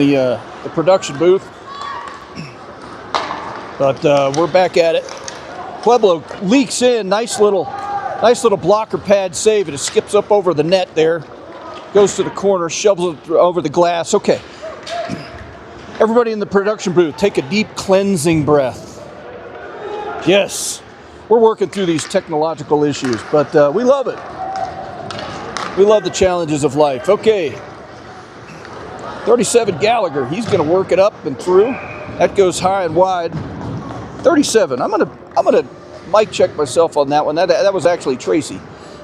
The production booth, but we're back at it. Pueblo leaks in, nice little blocker pad save, and it skips up over the net there, goes to the corner, shovels it over the glass. Okay, everybody in the production booth, take a deep cleansing breath. Yes, we're working through these technological issues, but we love it. We love the challenges of life. Okay. 37 Gallagher, he's going to work it up and through. That goes high and wide. 37. I'm gonna mic check myself on that one. That was actually Tracy.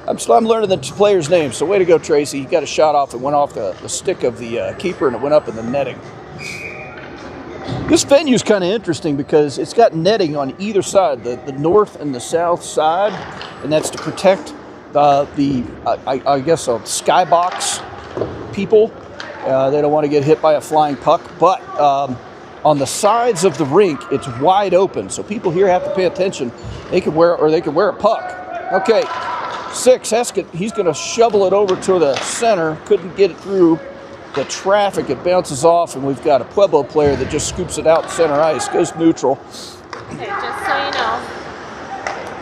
I'm learning the player's name. So way to go, Tracy. He got a shot off and went off the stick of the keeper, and it went up in the netting. This venue is kind of interesting because it's got netting on either side, the north and the south side, and that's to protect I guess skybox people. They don't want to get hit by a flying puck, but on the sides of the rink, it's wide open, so people here have to pay attention. They can wear a puck. Okay, 6 Heskett. He's going to shovel it over to the center. Couldn't get it through the traffic. It bounces off, and we've got a Pueblo player that just scoops it out center ice. Goes neutral. Okay, just so you know,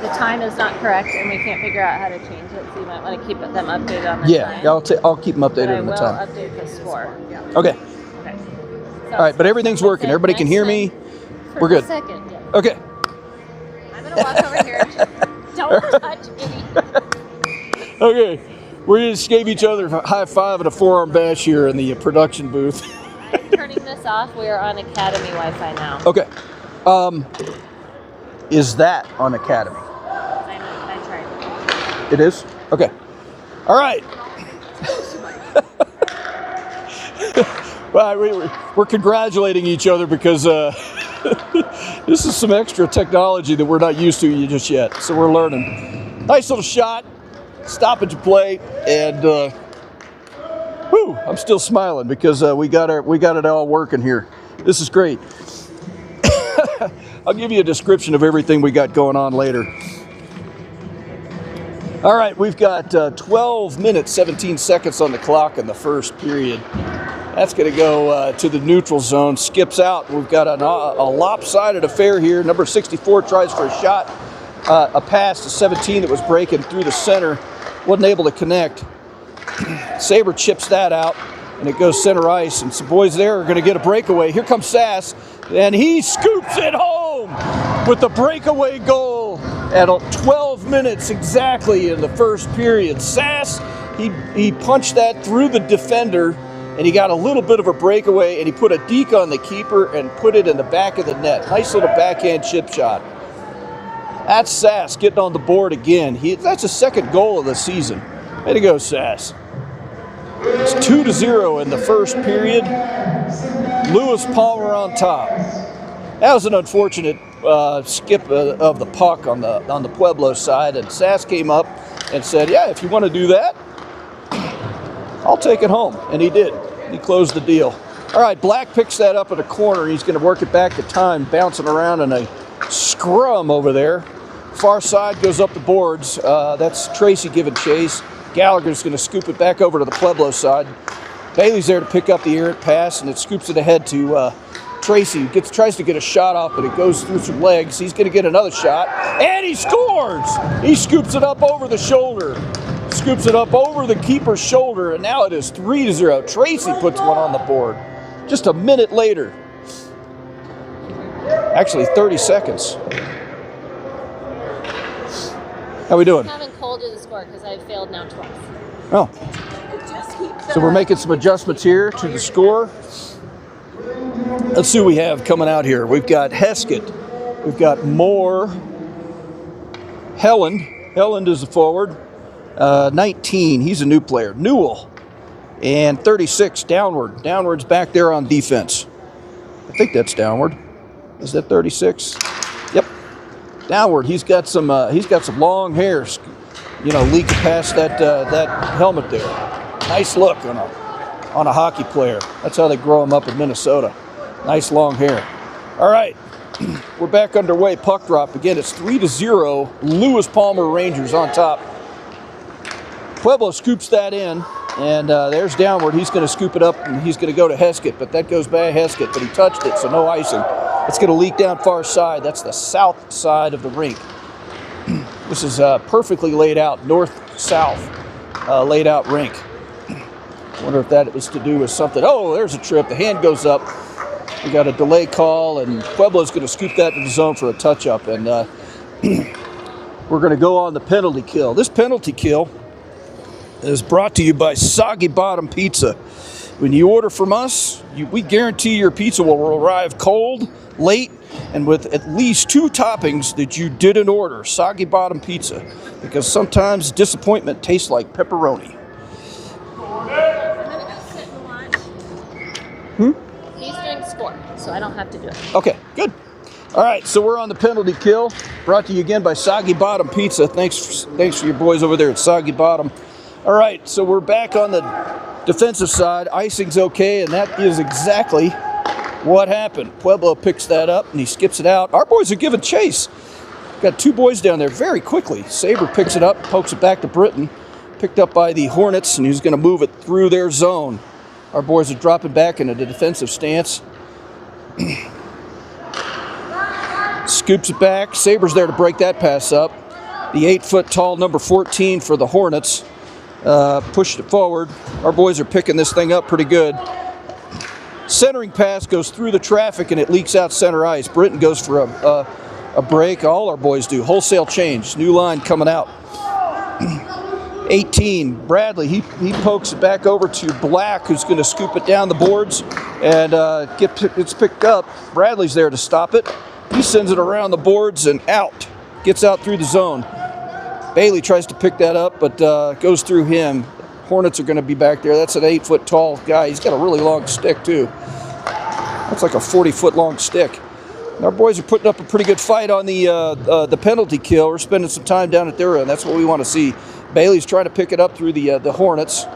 the time is not correct, and we can't figure out how to change it, so you might want to keep them updated on the time. Yeah, I'll keep them updated on the time. I will update the score. Yeah. Okay. Okay. So, all right, but everything's working. Everybody can hear me. We're good. Second, yeah. Okay. I'm going to walk over here. Don't touch me. Okay. We just gave each other a high five and a forearm bash here in the production booth. I'm turning this off. We are on Academy Wi-Fi now. Okay. Is that on Academy? I tried. It is? Okay. All right. Well, we're congratulating each other because this is some extra technology that we're not used to just yet. So we're learning. Nice little shot, stoppage play, and I'm still smiling because we got it all working here. This is great. I'll give you a description of everything we got going on later. All right, we've got 12 minutes, 17 seconds on the clock in the first period. That's going to go to the neutral zone, skips out. We've got a lopsided affair here. Number 64 tries for a shot, a pass to 17 that was breaking through the center. Wasn't able to connect. Saber chips that out, and it goes center ice, and some boys there are going to get a breakaway. Here comes Sass, and he scoops it home with the breakaway goal at 12 minutes exactly in the first period. Sass, he punched that through the defender, and he got a little bit of a breakaway, and he put a deke on the keeper and put it in the back of the net. Nice little backhand chip shot. That's Sass getting on the board again. That's his second goal of the season. Way to go, Sass. It's 2-0 in the first period. Lewis Palmer on top. That was an unfortunate skip of the puck on the Pueblo side, and Sass came up and said, "Yeah, if you want to do that, I'll take it home," and he did. He closed the deal. All right, Black picks that up in a corner. He's going to work it back to time, bouncing around in a scrum over there. Far side goes up the boards. That's Tracy giving chase. Gallagher's going to scoop it back over to the Pueblo side. Bailey's there to pick up the errant pass, and it scoops it ahead to Tracy. Tries to get a shot off, but it goes through some legs. He's going to get another shot, and he scores! He scoops it up over the shoulder. Scoops it up over the keeper's shoulder, and now it is 3-0. Tracy puts one on the board just a minute later. Actually, 30 seconds. How we doing? I haven't called you the score because I've failed now twice. Oh. So we're making some adjustments here to the score. Let's see what we have coming out here. We've got Heskett. We've got Moore. Helland is the forward. 19, he's a new player. Newell. And 36, Downward. Downward's back there on defense. I think that's Downward. Is that 36? Yep. Downward. He's got some long hairs, leaking past that helmet there. Nice look on a hockey player. That's how they grow them up in Minnesota. Nice long hair. All right, we're back underway. Puck drop again. It's 3-0. Lewis Palmer Rangers on top. Pueblo scoops that in. And there's downward. He's going to scoop it up, and he's going to go to Heskett, but that goes by Heskett, but he touched it, so no icing. It's going to leak down far side. That's the south side of the rink. This is perfectly laid out, north-south laid out rink. Wonder if that was to do with something. Oh, there's a trip. The hand goes up. We got a delay call, and Pueblo's going to scoop that in the zone for a touch-up, and we're going to go on the penalty kill. This penalty kill is brought to you by Soggy Bottom Pizza. When you order from us, we guarantee your pizza will arrive cold, late, and with at least 2 toppings that you didn't order. Soggy Bottom Pizza, because sometimes disappointment tastes like pepperoni. I'm gonna go sit and watch. He's doing score, so I don't have to do it. Okay, good. All right, so we're on the penalty kill, brought to you again by Soggy Bottom Pizza. Thanks for your boys over there at Soggy Bottom. All right, so we're back on the defensive side. Icing's okay, and that is exactly what happened. Pueblo picks that up, and he skips it out. Our boys are giving chase. Got 2 boys down there very quickly. Saber picks it up, pokes it back to Britton. Picked up by the Hornets, and he's going to move it through their zone. Our boys are dropping back into the defensive stance. Scoops it back. Saber's there to break that pass up. The 8-foot-tall number 14 for the Hornets pushed it forward. Our boys are picking this thing up pretty good. Centering pass goes through the traffic, and it leaks out center ice. Britton goes for a break. All our boys do. Wholesale change. New line coming out. 18, Bradley, he pokes it back over to Black, who's going to scoop it down the boards, and it's picked up. Bradley's there to stop it. He sends it around the boards and out. Gets out through the zone. Bailey tries to pick that up, but goes through him. Hornets are going to be back there. That's an 8-foot-tall guy. He's got a really long stick, too. That's like a 40-foot-long stick. And our boys are putting up a pretty good fight on the penalty kill. We're spending some time down at their end. That's what we want to see. Bailey's trying to pick it up through the Hornets.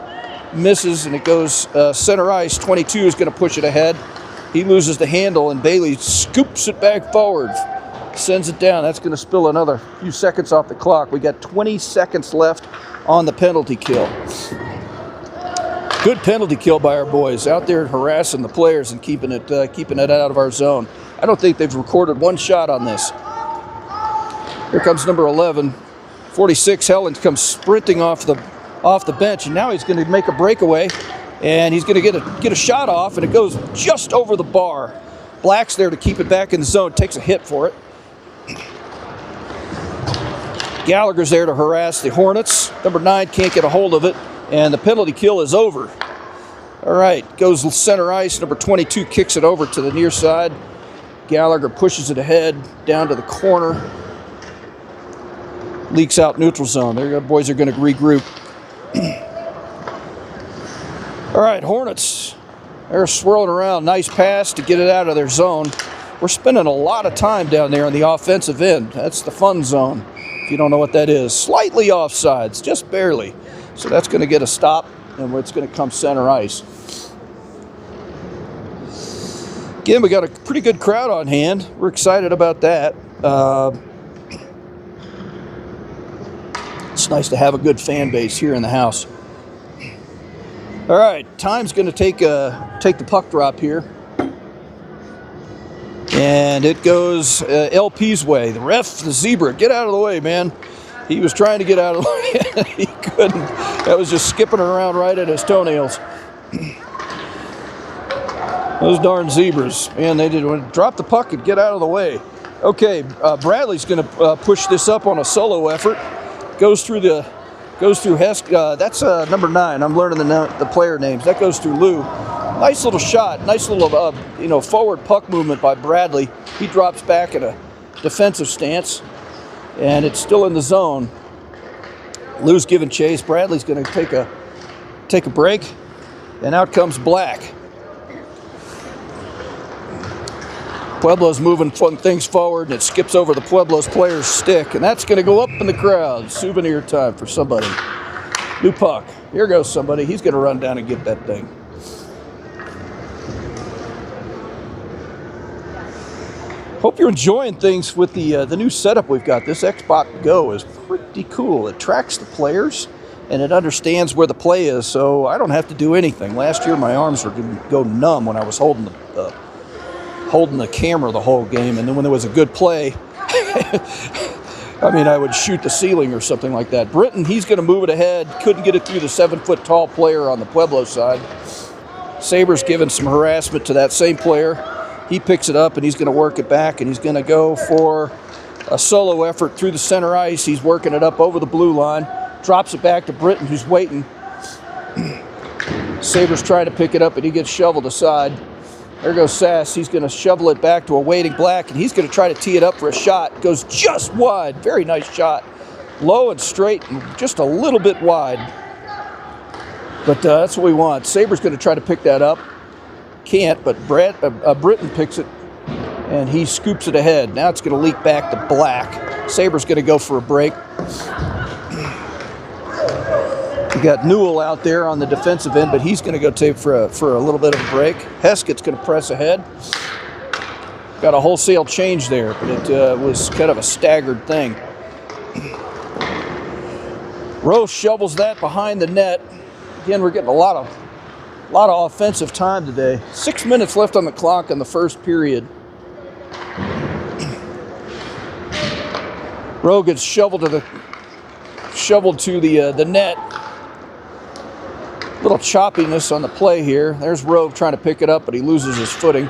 Misses, and it goes center ice. 22 is going to push it ahead. He loses the handle, and Bailey scoops it back forward. Sends it down. That's going to spill another few seconds off the clock. We got 20 seconds left on the penalty kill. Good penalty kill by our boys. Out there harassing the players and keeping it out of our zone. I don't think they've recorded one shot on this. Here comes number 11. 46, Helen comes sprinting off the bench, and now he's going to make a breakaway, and he's going to get a shot off, and it goes just over the bar. Black's there to keep it back in the zone, takes a hit for it. Gallagher's there to harass the Hornets. Number 9 can't get a hold of it, and the penalty kill is over. All right, goes center ice. Number 22 kicks it over to the near side. Gallagher pushes it ahead down to the corner. Leaks out neutral zone. Their boys are going to regroup. All right, Hornets. They're swirling around. Nice pass to get it out of their zone. We're spending a lot of time down there on the offensive end. That's the fun zone, if you don't know what that is. Slightly offsides, just barely. So that's going to get a stop, and it's going to come center ice. Again, we got a pretty good crowd on hand. We're excited about that. It's nice to have a good fan base here in the house. All right, time's going to take the puck drop here. And it goes LP's way. The ref, the zebra, get out of the way, man. He was trying to get out of the way. He couldn't. That was just skipping around right at his toenails. Those darn zebras. Man, they did drop the puck and get out of the way. Okay, Bradley's going to push this up on a solo effort. Goes through Hesk. That's number 9. I'm learning the player names. That goes through Lou. Nice little shot. Nice little forward puck movement by Bradley. He drops back at a defensive stance, and it's still in the zone. Lou's giving chase. Bradley's going to take a break, and out comes Black. Pueblo's moving things forward, and it skips over the Pueblo's player's stick, and that's going to go up in the crowd. Souvenir time for somebody. New puck. Here goes somebody. He's going to run down and get that thing. Hope you're enjoying things with the new setup we've got. This Xbox Go is pretty cool. It tracks the players, and it understands where the play is, so I don't have to do anything. Last year, my arms were going to go numb when I was holding the camera the whole game, and then when there was a good play, I mean, I would shoot the ceiling or something like that. Britton, he's going to move it ahead. Couldn't get it through the 7-foot-tall player on the Pueblo side. Sabres giving some harassment to that same player. He picks it up, and he's going to work it back, and he's going to go for a solo effort through the center ice. He's working it up over the blue line. Drops it back to Britton, who's waiting. Sabres trying to pick it up, and he gets shoveled aside. There goes Sass. He's going to shovel it back to a waiting Black, and he's going to try to tee it up for a shot. Goes just wide. Very nice shot. Low and straight and just a little bit wide. But that's what we want. Sabres going to try to pick that up. Can't, but Britton picks it, and he scoops it ahead. Now it's going to leak back to Black. Sabres going to go for a break. We got Newell out there on the defensive end, but he's going to go take for a little bit of a break. Heskett's going to press ahead. Got a wholesale change there, but it was kind of a staggered thing. Rose shovels that behind the net. Again, we're getting a lot of offensive time today. 6 minutes left on the clock in the first period. Rowe gets shoveled to the net. Little choppiness on the play here. There's Rowe trying to pick it up, but he loses his footing.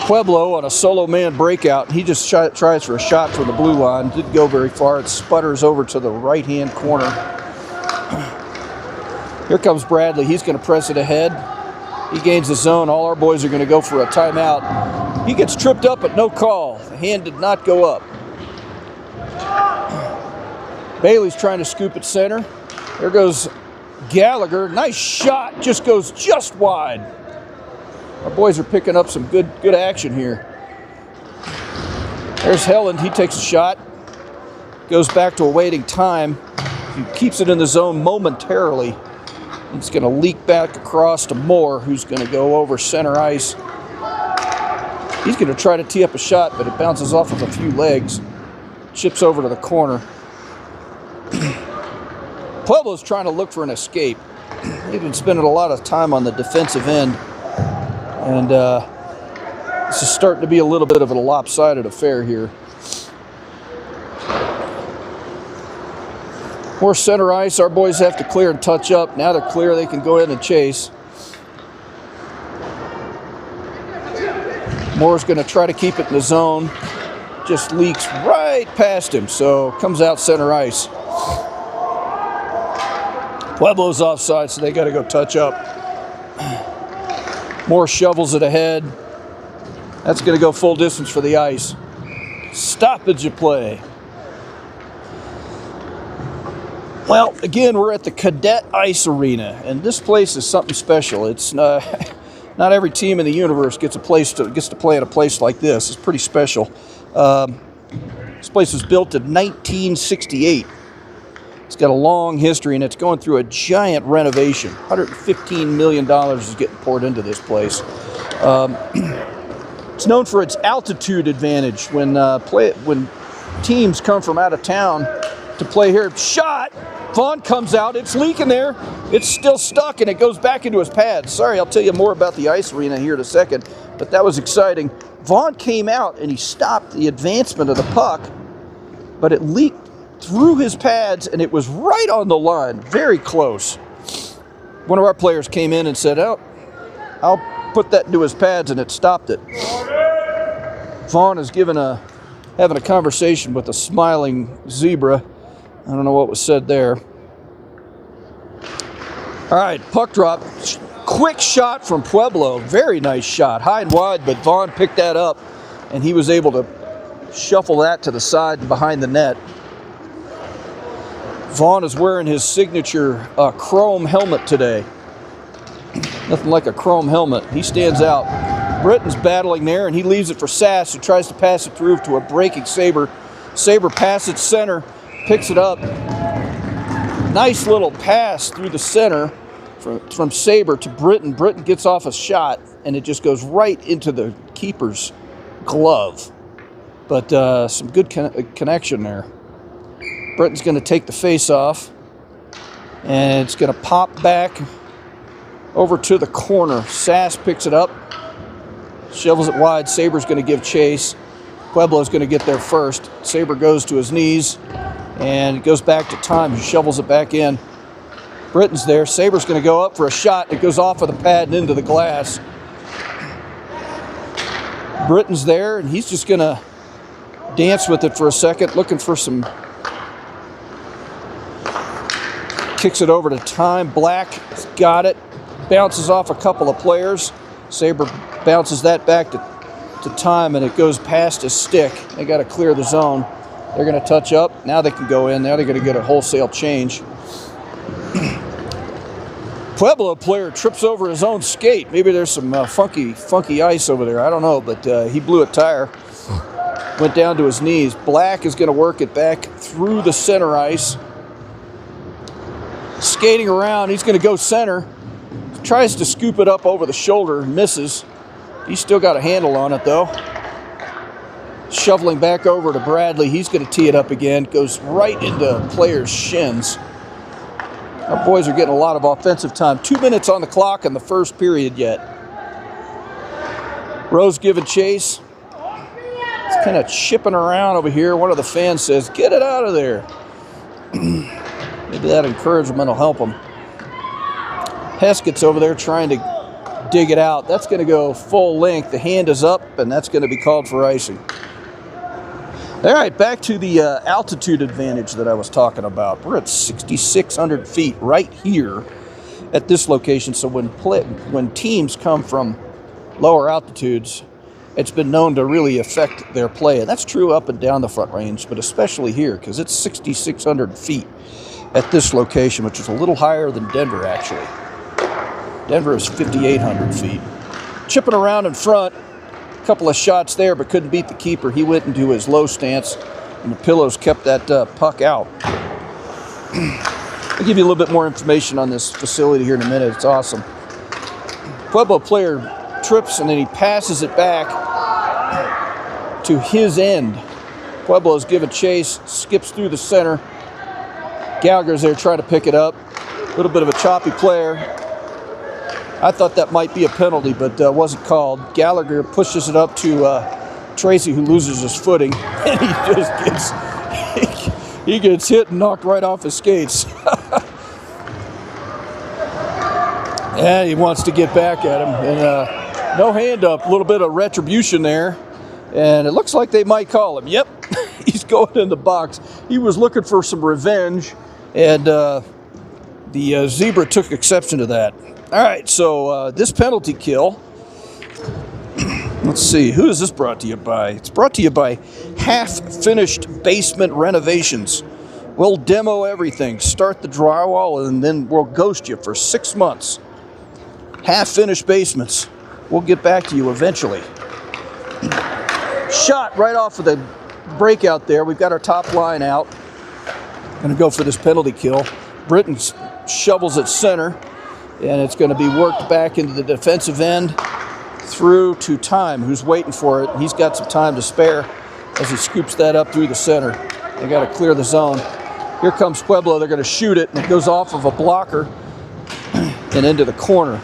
Pueblo on a solo man breakout. He just tries for a shot from the blue line. Didn't go very far. It sputters over to the right-hand corner. Here comes Bradley. He's going to press it ahead. He gains the zone. All our boys are going to go for a timeout. He gets tripped up, but no call. The hand did not go up. Bailey's trying to scoop at center. There goes Gallagher. Nice shot. Just goes just wide. Our boys are picking up some good action here. There's Helland. He takes a shot. Goes back to a waiting time. He keeps it in the zone momentarily. It's going to leak back across to Moore, who's going to go over center ice. He's going to try to tee up a shot, but it bounces off of a few legs. Chips over to the corner. Pueblo's trying to look for an escape. They've been spending a lot of time on the defensive end. And this is starting to be a little bit of a lopsided affair here. More center ice. Our boys have to clear and touch up. Now they're clear. They can go in and chase. Moore's going to try to keep it in the zone. Just leaks right past him. So comes out center ice. Pueblo's offside, so they got to go touch up. Moore shovels it ahead. That's going to go full distance for the ice. Stoppage of play. Well, again, we're at the Cadet Ice Arena, and this place is something special. It's not every team in the universe gets to play at a place like this. It's pretty special. This place was built in 1968. It's got a long history, and it's going through a giant renovation. $115 million is getting poured into this place. It's known for its altitude advantage. When teams come from out of town to play here, shot! Vaughn comes out. It's leaking there. It's still stuck, and it goes back into his pad. Sorry, I'll tell you more about the ice arena here in a second, but that was exciting. Vaughn came out, and he stopped the advancement of the puck, but it leaked through his pads, and it was right on the line, very close. One of our players came in and said, "Oh, I'll put that into his pads," and it stopped it. Vaughn is having a conversation with a smiling zebra. I don't know what was said there. All right, puck drop. Quick shot from Pueblo. Very nice shot. High and wide, but Vaughn picked that up, and he was able to shuffle that to the side and behind the net. Vaughn is wearing his signature chrome helmet today. Nothing like a chrome helmet. He stands out. Britton's battling there, and he leaves it for Sass, who tries to pass it through to a breaking Sabre. Sabre passes center, picks it up. Nice little pass through the center from Sabre to Britton. Britton gets off a shot, and it just goes right into the keeper's glove. But some good connection there. Britain's going to take the face off, and it's going to pop back over to the corner. Sass picks it up, shovels it wide. Saber's going to give chase. Pueblo's going to get there first. Saber goes to his knees, and it goes back to Time. He shovels it back in. Britain's there. Saber's going to go up for a shot. It goes off of the pad and into the glass. Britain's there, and he's just going to dance with it for a second, looking for some... Kicks it over to Time. Black's got it. Bounces off a couple of players. Saber bounces that back to Time, and it goes past his stick. They got to clear the zone. They're going to touch up. Now they can go in. Now they're going to get a wholesale change. Pueblo player trips over his own skate. Maybe there's some funky ice over there. I don't know, but he blew a tire. Went down to his knees. Black is going to work it back through the center ice. Skating around. He's going to go center. Tries to scoop it up over the shoulder. Misses. He's still got a handle on it, though. Shoveling back over to Bradley. He's going to tee it up again. Goes right into player's shins. Our boys are getting a lot of offensive time. 2 minutes on the clock in the first period yet. Rose giving chase. It's kind of chipping around over here. One of the fans says, "Get it out of there." Maybe that encouragement will help him. Heskett's over there trying to dig it out. That's going to go full length. The hand is up, and that's going to be called for icing. All right, back to the altitude advantage that I was talking about. We're at 6,600 feet right here at this location. So when teams come from lower altitudes, it's been known to really affect their play. And that's true up and down the Front Range, but especially here because it's 6,600 feet at this location, which is a little higher than Denver, actually. Denver is 5,800 feet. Chipping around in front. Couple of shots there, but couldn't beat the keeper. He went into his low stance, and the Pillows kept that puck out. I'll give you a little bit more information on this facility here in a minute. It's awesome. Pueblo player trips, and then he passes it back to his end. Pueblo's giving chase, skips through the center. Gallagher's there trying to pick it up. A little bit of a choppy player. I thought that might be a penalty, but wasn't called. Gallagher pushes it up to Tracy, who loses his footing, and he just gets hit and knocked right off his skates. And he wants to get back at him, and no hand up. A little bit of retribution there, and it looks like they might call him. Yep, he's going in the box. He was looking for some revenge, and the Zebra took exception to that. All right, so this penalty kill, let's see, who is this brought to you by? It's brought to you by Half-Finished Basement Renovations. We'll demo everything, start the drywall, and then we'll ghost you for 6 months. Half-Finished Basements. We'll get back to you eventually. Shot right off of the breakout there. We've got our top line out. Going to go for this penalty kill. Britton shovels it center. And it's going to be worked back into the defensive end through to Time, who's waiting for it. He's got some time to spare as he scoops that up through the center. They got to clear the zone. Here comes Pueblo. They're going to shoot it, and it goes off of a blocker and into the corner.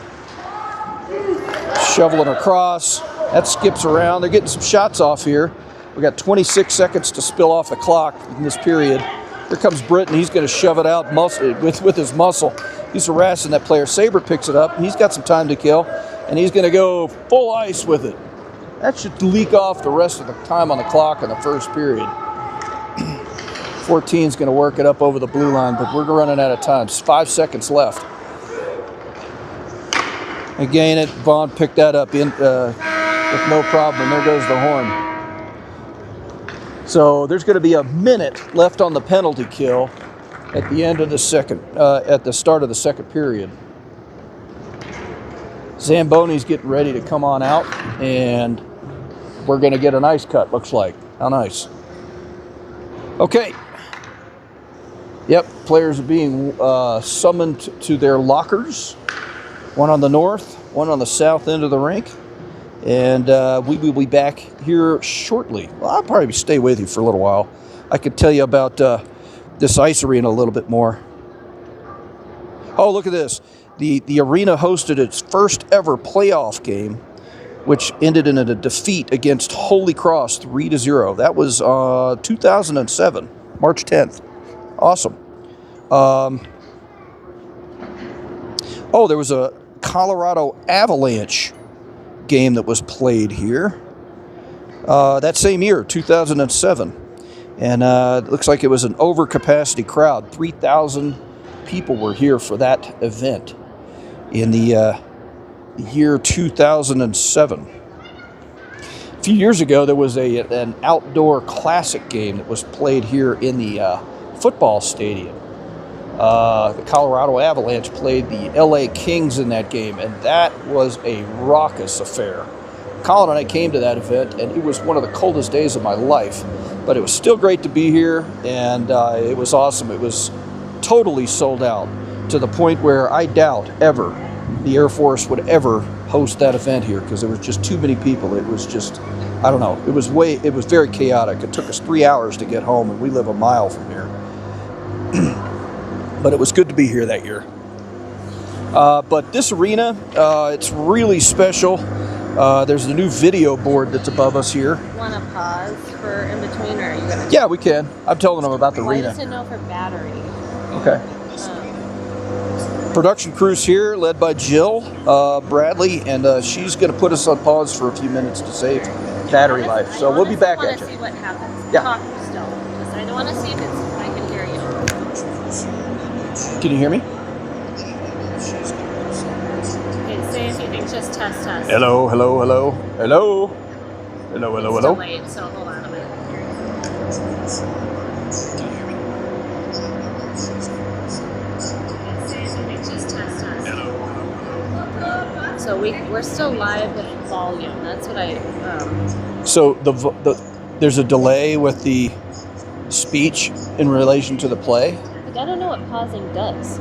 Shoveling across. That skips around. They're getting some shots off here. We got 26 seconds to spill off the clock in this period. Here comes Britton. He's going to shove it out with his muscle. He's harassing that player. Saber picks it up. He's got some time to kill, and he's going to go full ice with it. That should leak off the rest of the time on the clock in the first period. 14 is going to work it up over the blue line, but we're running out of time. It's 5 seconds left. Again, Vaughn picked that up with no problem, and there goes the horn. So there's going to be a minute left on the penalty kill at the end of the at the start of the second period. Zamboni's getting ready to come on out, and we're going to get an ice cut, looks like. How nice. Okay. Yep, players are being summoned to their lockers. One on the north, one on the south end of the rink. And we will be back here shortly. Well, I'll probably stay with you for a little while. I could tell you about this ice arena a little bit more. Oh, look at this. The arena hosted its first ever playoff game, which ended in a defeat against Holy Cross 3-0. That was 2007, March 10th. Awesome. Oh, there was a Colorado Avalanche game that was played here that same year, 2007. And it looks like it was an overcapacity crowd. 3,000 people were here for that event in the year 2007. A few years ago, there was an outdoor classic game that was played here in the football stadium. The Colorado Avalanche played the LA Kings in that game, and that was a raucous affair. Colin and I came to that event, and it was one of the coldest days of my life, but it was still great to be here, and it was awesome. It was totally sold out to the point where I doubt ever the Air Force would ever host that event here because there was just too many people. It was just, I don't know, it was very chaotic. It took us 3 hours to get home, and we live a mile from here. But it was good to be here that year. But this arena, it's really special. There's a new video board that's above us here. Want to pause for in between, or are you gonna? Yeah, we can. I'm telling them about the Well, I arena. just didn't know for battery. Okay. Production crew's here, led by Jill Bradley, and she's going to put us on pause for a few minutes to save battery life. So we'll be back I at want to you. see what happens. Yeah. Talk still. Just, I want to see if I can hear you. Can you hear me? Okay, say if you think just test. Hello, hello, hello, hello, hello, hello, It's hello. delayed, so hold on a minute. So we're still live with volume. That's what I. So there's a delay with the speech in relation to the play. Like, I don't know what pausing does.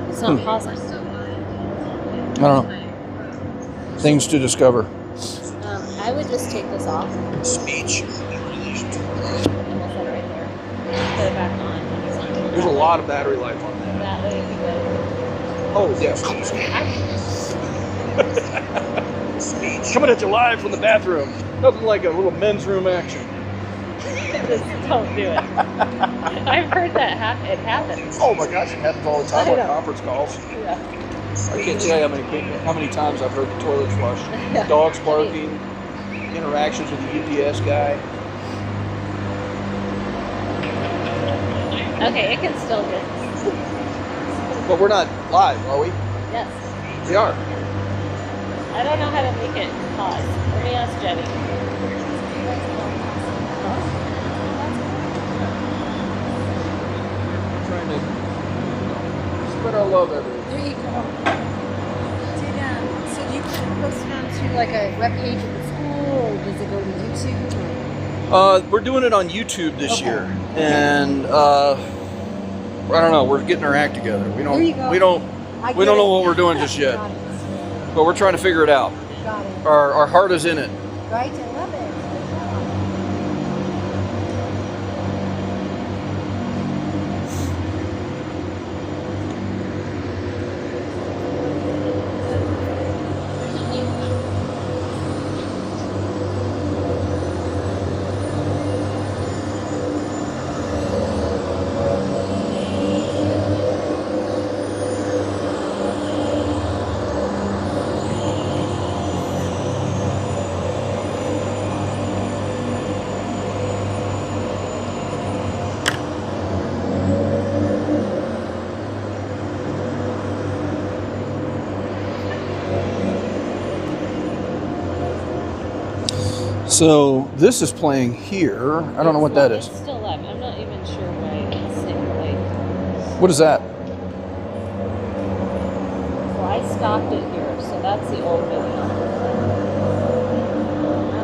It's not pausing. I don't know. Things to discover. I would just take this off. Speech. And we'll set it right there. Put it back on. There's a lot of battery life on that. That way if you go. Oh, yes. Coming at you live from the bathroom. Nothing like a little men's room action. Just don't do it. I've heard that it happens. Oh my gosh, it happens all the time I on know. conference calls. Yeah. I can't tell you how many times I've heard the toilet flush. Dogs barking, interactions with the UPS guy. Okay, it can still get. But we're not live, are we? Yes. We are. I don't know how to make it pause. Let me ask Jenny. Trying to spread our love everywhere. There you go. So do you put it posted onto like a webpage of the school, or does it go to YouTube? We're doing it on YouTube this Okay. year, and I don't know. We're getting our act together. We There you go. don't know what we're doing just yet, Got it. but we're trying to figure it out. Got it. Our heart is in it. Right? I love it. So this is playing here. I don't know what that is. It's still live. I'm not even sure why it's saying like. What is that? Well, I stopped it here, so that's the old video. I don't know.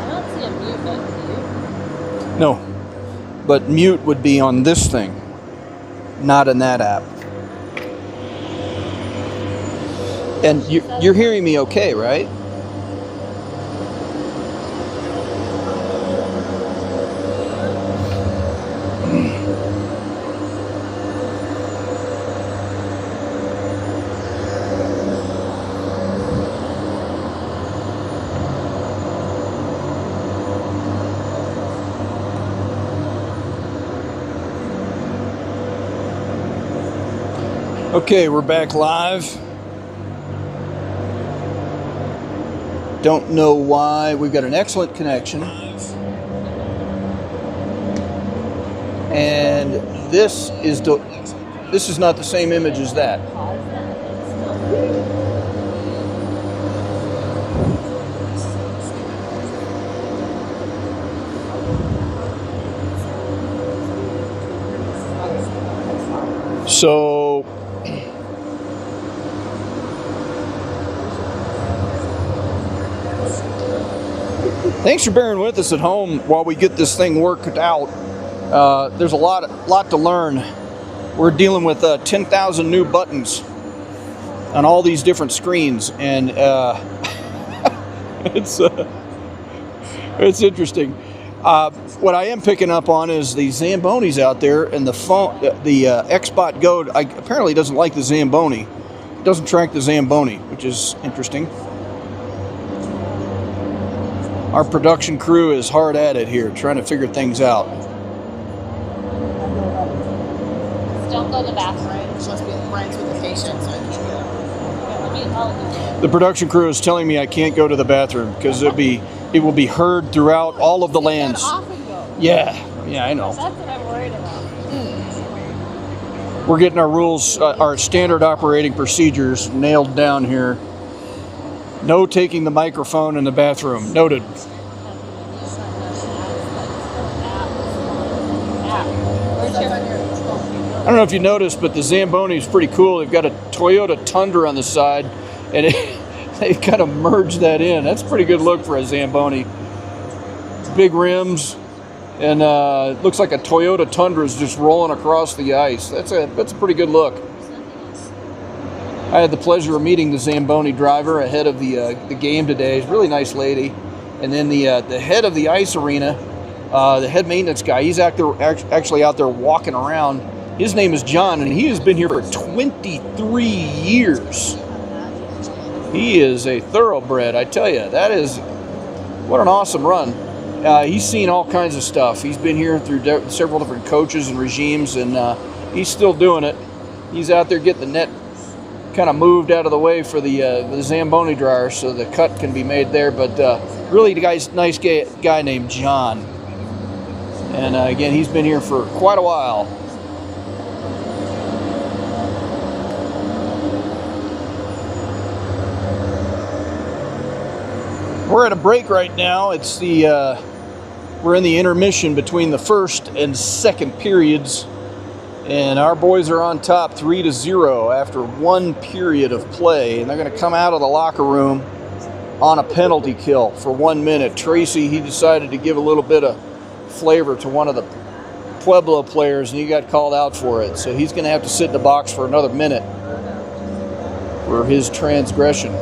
I don't see a mute button. Do you? No, but mute would be on this thing, not in that app. And you're hearing me okay, right? Okay, we're back live. Don't know why. We've got an excellent connection. And this is not the same image as that. So thanks for bearing with us at home while we get this thing worked out. There's a lot to learn. We're dealing with 10,000 new buttons on all these different screens, and it's interesting. What I am picking up on is the Zambonis out there, and the phone, the Xbot Go. Apparently doesn't like the Zamboni. It doesn't track the Zamboni, which is interesting. Our production crew is hard at it here, trying to figure things out. Don't go to the bathroom. She must be friends with the patient, so I can't go. The production crew is telling me I can't go to the bathroom because it will be heard throughout all of the lands. Yeah, I know. That's what I'm worried about. We're getting our rules, our standard operating procedures nailed down here. No taking the microphone in the bathroom. Noted. I don't know if you noticed, but the Zamboni is pretty cool. They've got a Toyota Tundra on the side, and they've kind of merged that in. That's a pretty good look for a Zamboni. Big rims, and it looks like a Toyota Tundra is just rolling across the ice. That's a pretty good look. I had the pleasure of meeting the Zamboni driver ahead of the game today. He's a really nice lady. And then the head of the ice arena, the head maintenance guy, he's actually out there walking around. His name is John, and he has been here for 23 years. He is a thoroughbred, I tell you. What an awesome run. He's seen all kinds of stuff. He's been here through several different coaches and regimes, and he's still doing it. He's out there getting the net kind of moved out of the way for the Zamboni dryer so the cut can be made there. But really, nice guy named John. And again, he's been here for quite a while. We're at a break right now. It's we're in the intermission between the first and second periods, and our boys are on top 3-0 after one period of play, and they're going to come out of the locker room on a penalty kill for 1 minute. Tracy, he decided to give a little bit of flavor to one of the Pueblo players, and he got called out for it. So he's going to have to sit in the box for another minute for his transgression.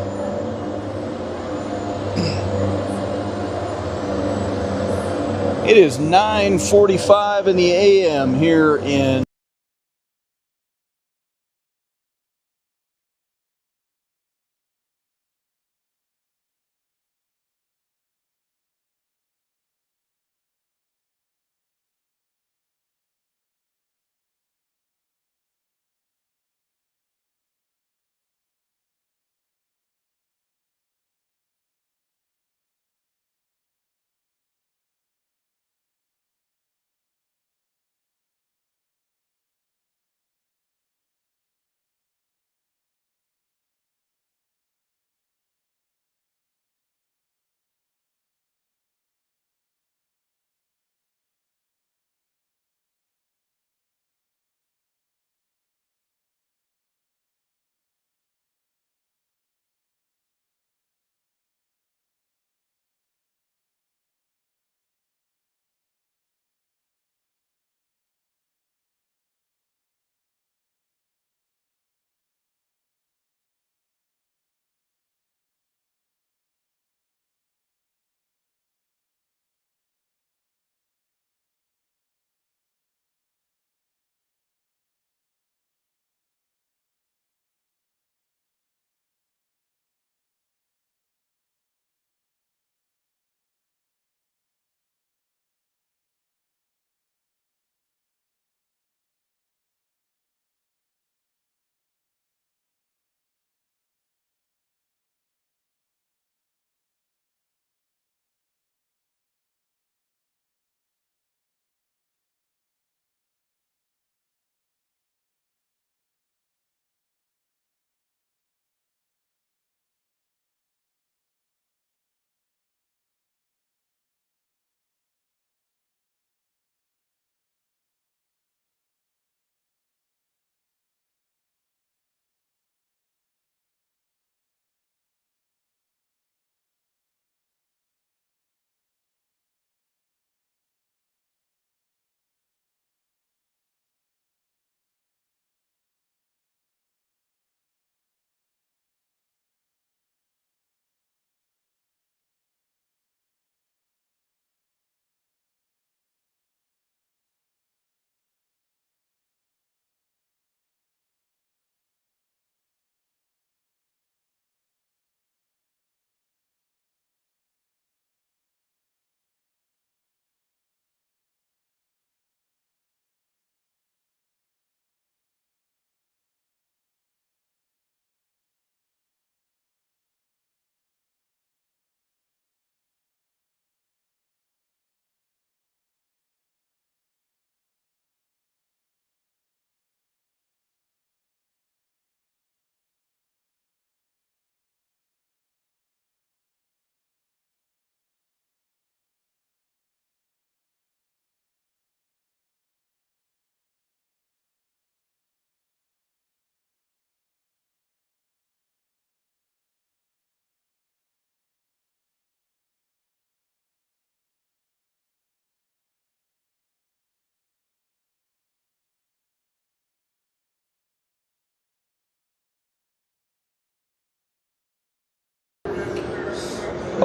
It is 9:45 in the a.m. here in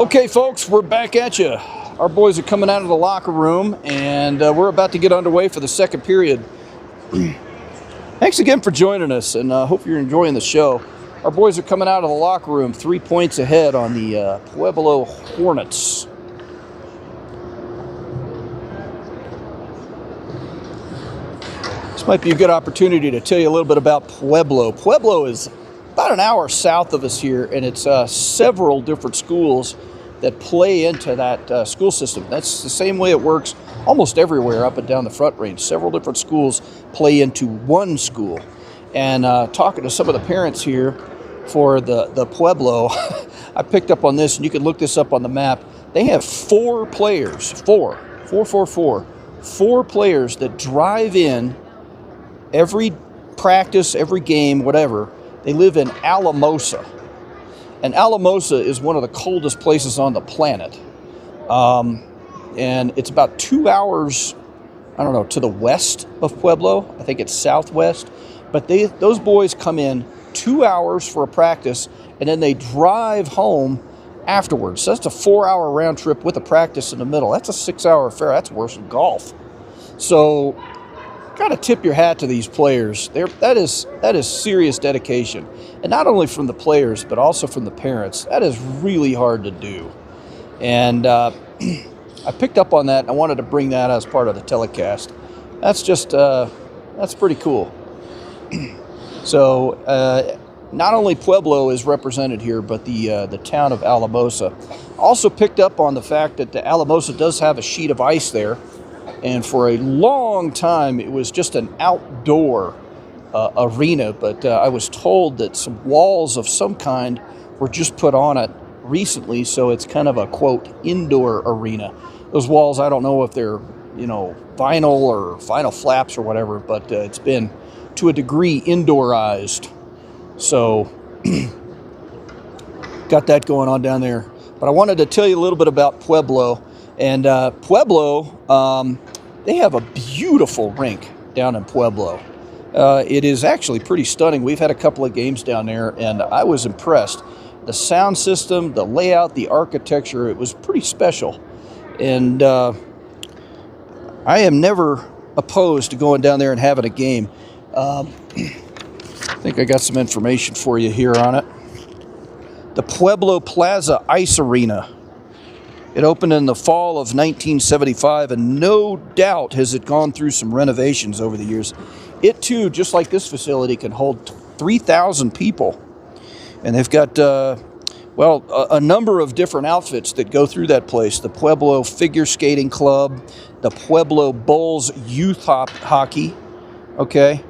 Okay, folks, we're back at you. Our boys are coming out of the locker room, and we're about to get underway for the second period. Thanks again for joining us, and hope you're enjoying the show. Our boys are coming out of the locker room 3 points ahead on the Pueblo Hornets. This might be a good opportunity to tell you a little bit about Pueblo. Pueblo is about an hour south of us here, and it's several different schools that play into that school system. That's the same way it works almost everywhere up and down the Front Range. Several different schools play into one school. And talking to some of the parents here for the Pueblo, I picked up on this, and you can look this up on the map. They have four players that drive in every practice, every game, whatever. They live in Alamosa. And Alamosa is one of the coldest places on the planet. And it's about 2 hours, to the west of Pueblo. I think it's southwest. But those boys come in 2 hours for a practice, and then they drive home afterwards. So that's a 4-hour round trip with a practice in the middle. That's a 6-hour affair. That's worse than golf. So got to tip your hat to these players. That is serious dedication, and not only from the players but also from the parents. That is really hard to do, and I picked up on that. I wanted to bring that as part of the telecast. That's just that's pretty cool. So not only Pueblo is represented here, but the town of Alamosa. Also picked up on the fact that the Alamosa does have a sheet of ice there. And for a long time, it was just an outdoor arena. But I was told that some walls of some kind were just put on it recently. So it's kind of a, quote, indoor arena. Those walls, I don't know if they're, vinyl or vinyl flaps or whatever. But it's been, to a degree, indoorized. So got that going on down there. But I wanted to tell you a little bit about Pueblo. And Pueblo, they have a beautiful rink down in Pueblo. It is actually pretty stunning. We've had a couple of games down there, and I was impressed. The sound system, the layout, the architecture, it was pretty special. And I am never opposed to going down there and having a game. I think I got some information for you here on it. The Pueblo Plaza Ice Arena. It opened in the fall of 1975, and no doubt has it gone through some renovations over the years. It, too, just like this facility, can hold 3,000 people. And they've got, a number of different outfits that go through that place. The Pueblo Figure Skating Club, the Pueblo Bulls Youth Hockey, okay?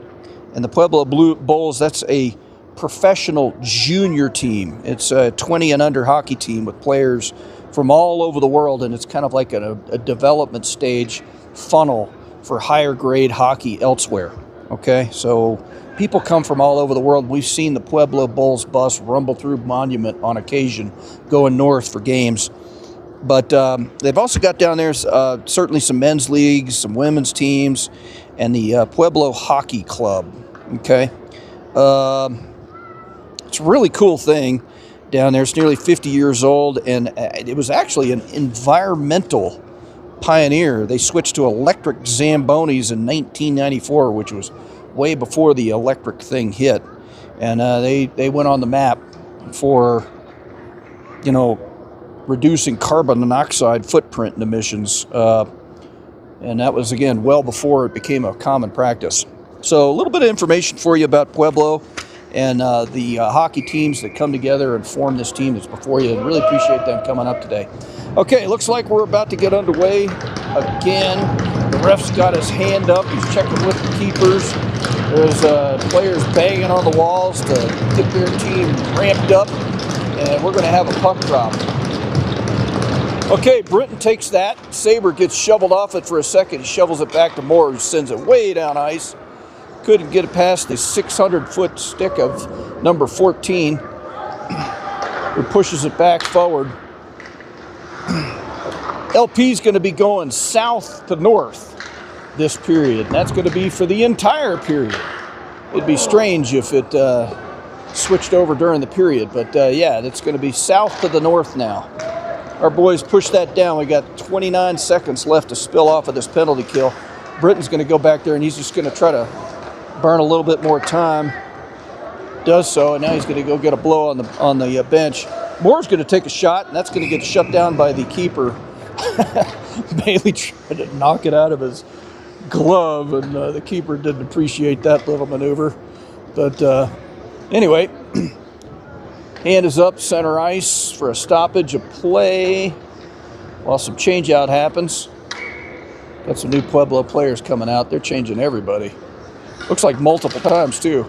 And the Pueblo Bulls, that's a professional junior team. It's a 20 and under hockey team with players from all over the world, and it's kind of like a development stage funnel for higher grade hockey elsewhere. Okay, so people come from all over the world. We've seen the Pueblo Bulls bus rumble through Monument on occasion, going north for games. But they've also got down there certainly some men's leagues, some women's teams, and the Pueblo Hockey Club. Okay, it's a really cool thing down there. It's nearly 50 years old, and it was actually an environmental pioneer. They switched to electric Zambonis in 1994, which was way before the electric thing hit. And they went on the map for, reducing carbon monoxide footprint and emissions. And that was, again, well before it became a common practice. So a little bit of information for you about Pueblo and the hockey teams that come together and form this team that's before you. And really appreciate them coming up today. Okay, looks like we're about to get underway again. The ref's got his hand up. He's checking with the keepers. There's players banging on the walls to get their team ramped up. And we're going to have a puck drop. Okay, Britton takes that. Saber gets shoveled off it for a second. He shovels it back to Moore, who sends it way down ice. Couldn't get it past the 600-foot stick of number 14, who pushes it back forward. LP's going to be going south to north this period, and that's going to be for the entire period. It'd be strange if it switched over during the period, but yeah, it's going to be south to the north now. our boys push that down. We got 29 seconds left to spill off of this penalty kill. Britton's going to go back there, and he's just going to try to burn a little bit more time. Does so, and now he's going to go get a blow on the bench. Moore's going to take a shot, and that's going to get shut down by the keeper. Bailey tried to knock it out of his glove, and the keeper didn't appreciate that little maneuver. But anyway, hand is up, center ice for a stoppage of play while some change out happens. Got some new Pueblo players coming out. They're changing everybody. Looks like multiple times too.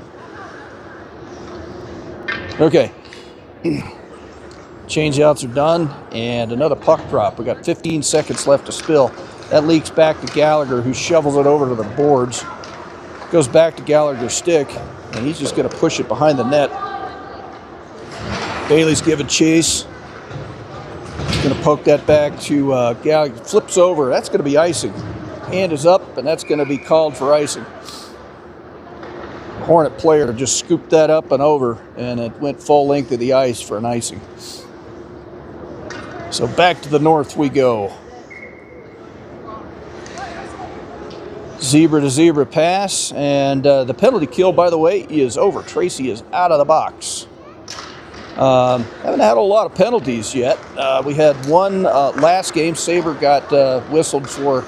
Okay. Change outs are done, and another puck drop. We got 15 seconds left to spill. That leaks back to Gallagher, who shovels it over to the boards. Goes back to Gallagher's stick, and he's just going to push it behind the net. Bailey's giving chase. He's going to poke that back to Gallagher. Flips over. That's going to be icing. Hand is up, and that's going to be called for icing. Hornet player just scooped that up and over, and it went full length of the ice for an icing. So back to the north we go. Zebra to zebra pass, and the penalty kill, by the way, is over. Tracy is out of the box. Haven't had a lot of penalties yet. We had one last game. Saber got whistled for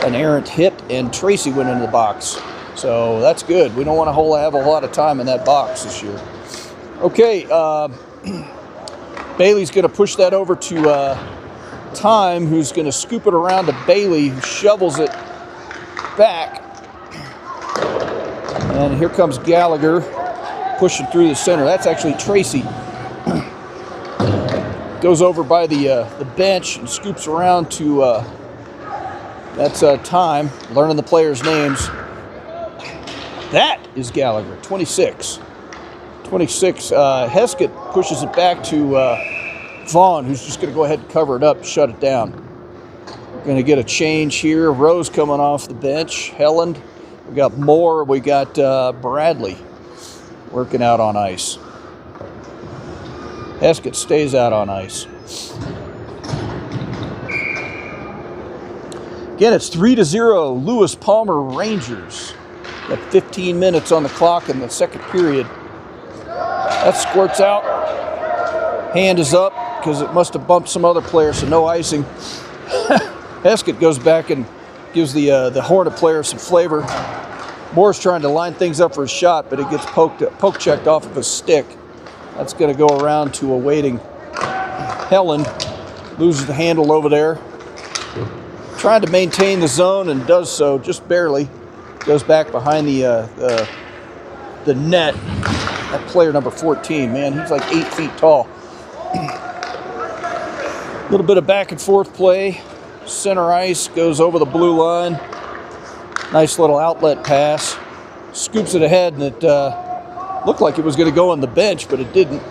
an errant hit, and Tracy went into the box. So that's good. We don't want to have a lot of time in that box this year. Okay, Bailey's going to push that over to Time, who's going to scoop it around to Bailey, who shovels it back. And here comes Gallagher pushing through the center. That's actually Tracy. Goes over by the bench and scoops around to that's Time, learning the players' names. That is Gallagher, 26. 26. Heskett pushes it back to Vaughn, who's just going to go ahead and cover it up, shut it down. We're going to get a change here. Rose coming off the bench. Helland. We got Moore. We got Bradley working out on ice. Heskett stays out on ice. Again, it's 3-0, Lewis Palmer Rangers. Got 15 minutes on the clock in the second period. That squirts out. Hand is up because it must have bumped some other player, so no icing. Heskett goes back and gives the Hornet player some flavor. Moore's trying to line things up for a shot, but it gets poke checked off of his stick. That's going to go around to a waiting Helen. Loses the handle over there. Trying to maintain the zone and does so just barely. Goes back behind the net. That player number 14, man, he's like 8 feet tall. A little bit of back and forth play. Center ice goes over the blue line. Nice little outlet pass. Scoops it ahead, and it looked like it was going to go on the bench, but it didn't.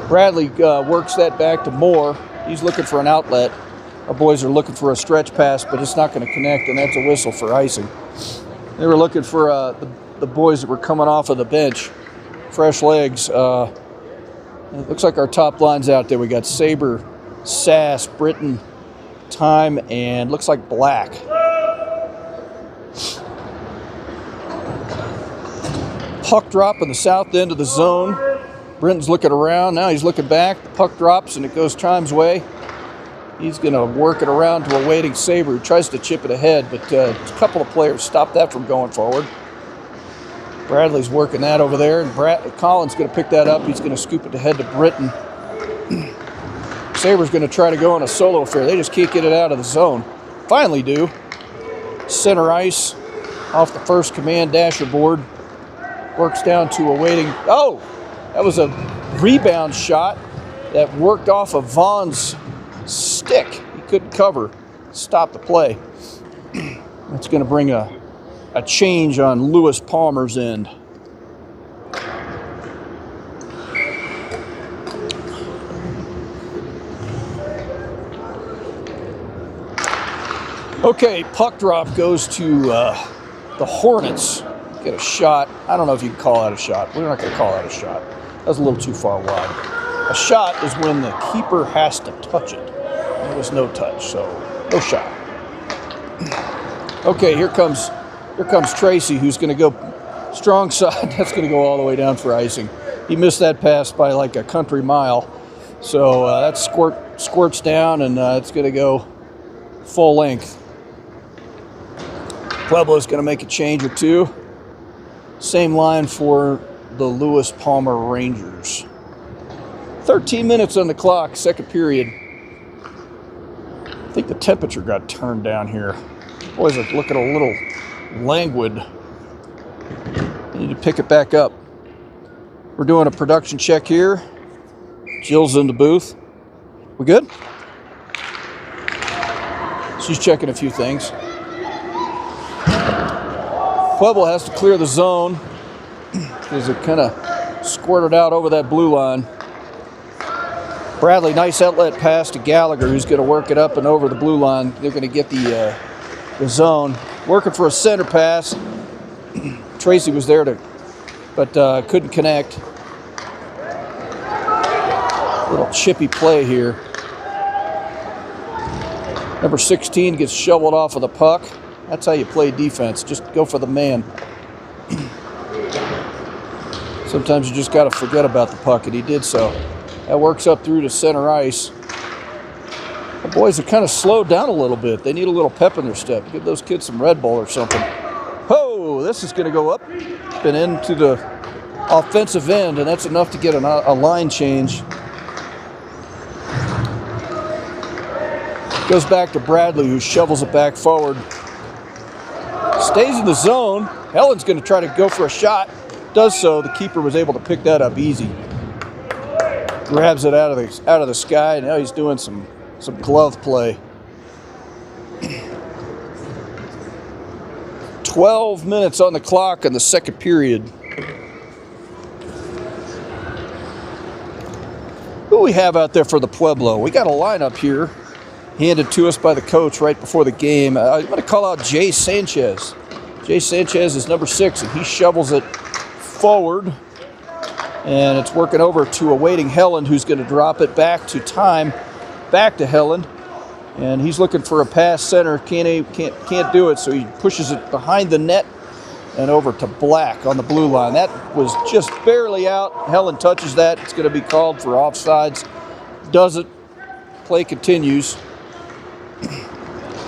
Bradley works that back to Moore. He's looking for an outlet. Our boys are looking for a stretch pass, but it's not going to connect, and that's a whistle for icing. They were looking for the boys that were coming off of the bench. Fresh legs. It looks like our top line's out there. We got Saber, Sass, Britton, Time, and looks like Black. Puck drop in the south end of the zone. Britton's looking around. Now he's looking back. The puck drops, and it goes Time's way. He's going to work it around to a waiting Saber who tries to chip it ahead, but a couple of players stop that from going forward. Bradley's working that over there, and Collins going to pick that up. He's going to scoop it ahead to Britton. Saber's going to try to go on a solo affair. They just can't get it out of the zone. Finally do. Center ice off the first command dasher board. Works down to a waiting. Oh, that was a rebound shot that worked off of Vaughn's stick. He couldn't cover. Stop the play. That's going to bring a change on Lewis Palmer's end. Okay, puck drop goes to the Hornets. Get a shot. I don't know if you can call that a shot. We're not going to call that a shot. That was a little too far wide. A shot is when the keeper has to touch it. There was no touch, so no shot. Okay, here comes Tracy, who's going to go strong side. That's going to go all the way down for icing. He missed that pass by like a country mile. So that squirts down, and it's going to go full length. Pueblo's going to make a change or two. Same line for the Lewis Palmer Rangers. 13 minutes on the clock, second period. I think the temperature got turned down here. Boys are looking a little languid. I need to pick it back up. We're doing a production check here. Jill's in the booth. We good? She's checking a few things. Pueblo has to clear the zone because it kind of squirted out over that blue line. Bradley, nice outlet pass to Gallagher, who's going to work it up and over the blue line. They're going to get the zone. Working for a center pass. Tracy was there but couldn't connect. Little chippy play here. Number 16 gets shoveled off of the puck. That's how you play defense. Just go for the man. Sometimes you just got to forget about the puck, and he did so. That works up through to center ice. The boys have kind of slowed down a little bit. They need a little pep in their step. Give those kids some Red Bull or something. Oh, this is going to go up and into the offensive end, and that's enough to get a line change. Goes back to Bradley, who shovels it back forward. Stays in the zone. Helen's going to try to go for a shot. Does so. The keeper was able to pick that up easy. Grabs it out of the sky, and now he's doing some glove play. 12 minutes on the clock in the second period. Who we have out there for the Pueblo? We got a lineup here handed to us by the coach right before the game. I'm going to call out Jay Sanchez. Jay Sanchez is number 6, and he shovels it forward. And it's working over to a waiting Helen, who's going to drop it back to Time, back to Helen. And he's looking for a pass center. Can't do it, so he pushes it behind the net and over to Black on the blue line. That was just barely out. Helen touches that. It's going to be called for offsides. Does it. Play continues.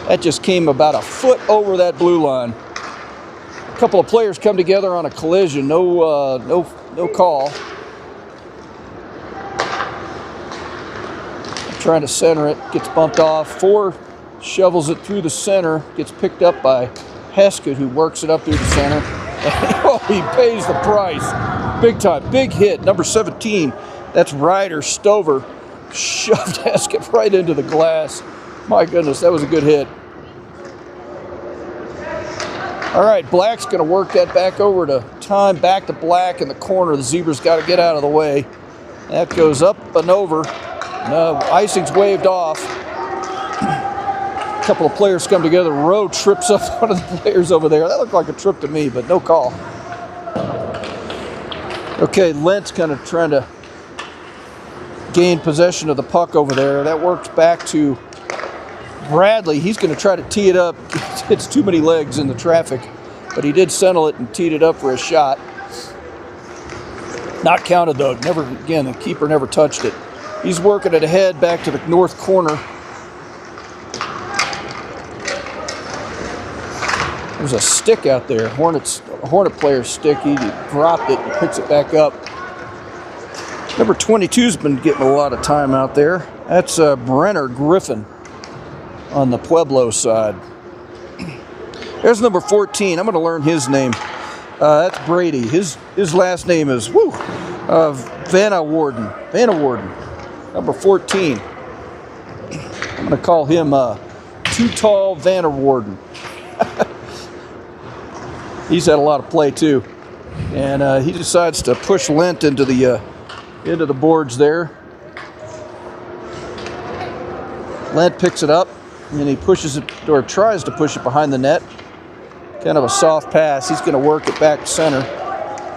That just came about a foot over that blue line. A couple of players come together on a collision. No call. Trying to center it, gets bumped off. 4 shovels it through the center, gets picked up by Heskett, who works it up through the center. Oh, he pays the price. Big time, big hit. Number 17, that's Ryder Stover, shoved Heskett right into the glass. My goodness, that was a good hit. All right, Black's going to work that back over to Time, back to Black in the corner. The Zebras got to get out of the way. That goes up and over. No, icing's waved off. A couple of players come together. Rowe trips up one of the players over there. That looked like a trip to me, but no call. Okay, Lent's kind of trying to gain possession of the puck over there. That works back to Bradley. He's going to try to tee it up. It's too many legs in the traffic, but he did settle it and teed it up for a shot. Not counted, though. Never again. The keeper never touched it. He's working it ahead back to the north corner. There's a stick out there. Hornet player's stick. He dropped it and picks it back up. Number 22's been getting a lot of time out there. That's Brenner Griffin on the Pueblo side. There's number 14. I'm going to learn his name. That's Brady. His last name is Vanna Warden. Vanna Warden. Number 14. I'm going to call him Too Tall Vanna Warden. He's had a lot of play too, and he decides to push Lent into the boards there. Lent picks it up, and he pushes it, or tries to push it behind the net. Kind of a soft pass. He's going to work it back to center,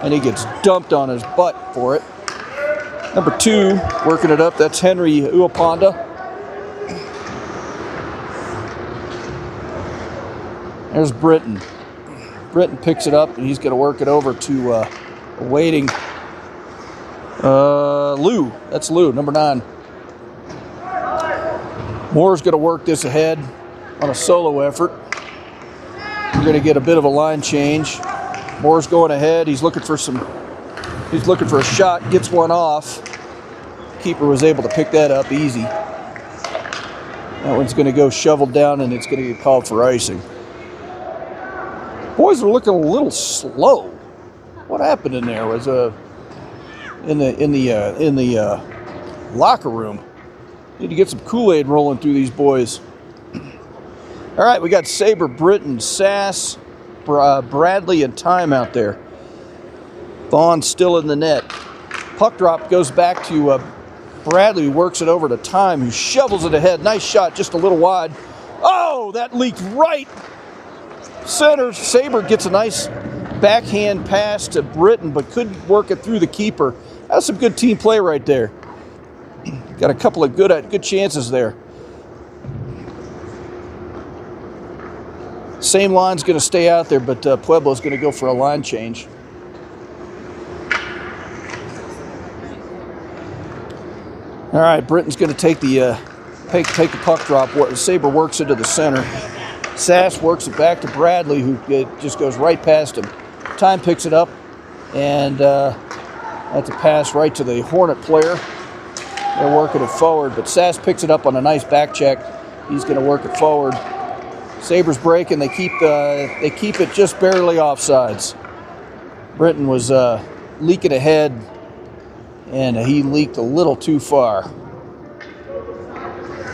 and he gets dumped on his butt for it. Number 2, working it up, that's Henry Uaponda. There's Britton. Britton picks it up, and he's going to work it over to waiting Lou. That's Lou, number 9. Moore's going to work this ahead on a solo effort. We're going to get a bit of a line change. Moore's going ahead. He's looking for a shot, gets one off. Keeper was able to pick that up easy. That one's going to go shoveled down, and it's going to get called for icing. Boys are looking a little slow. What happened in there? Was in the locker room. Need to get some Kool-Aid rolling through these boys. All right, we got Saber, Britton, Sass, Bradley, and Time out there. Vaughn still in the net. Puck drop goes back to Bradley, who works it over to Time, who shovels it ahead. Nice shot, just a little wide. Oh, that leaked right center. Saber gets a nice backhand pass to Britton, but couldn't work it through the keeper. That's some good team play right there. Got a couple of good chances there. Same line's going to stay out there, but Pueblo's going to go for a line change. All right, Britton's going to take the puck drop. Saber works into the center. Sass works it back to Bradley, who just goes right past him. Time picks it up, and that's a pass right to the Hornet player. They're working it forward, but Sass picks it up on a nice back check. He's going to work it forward. Sabres break, and they keep it just barely offsides. Britton was leaking ahead, and he leaked a little too far. All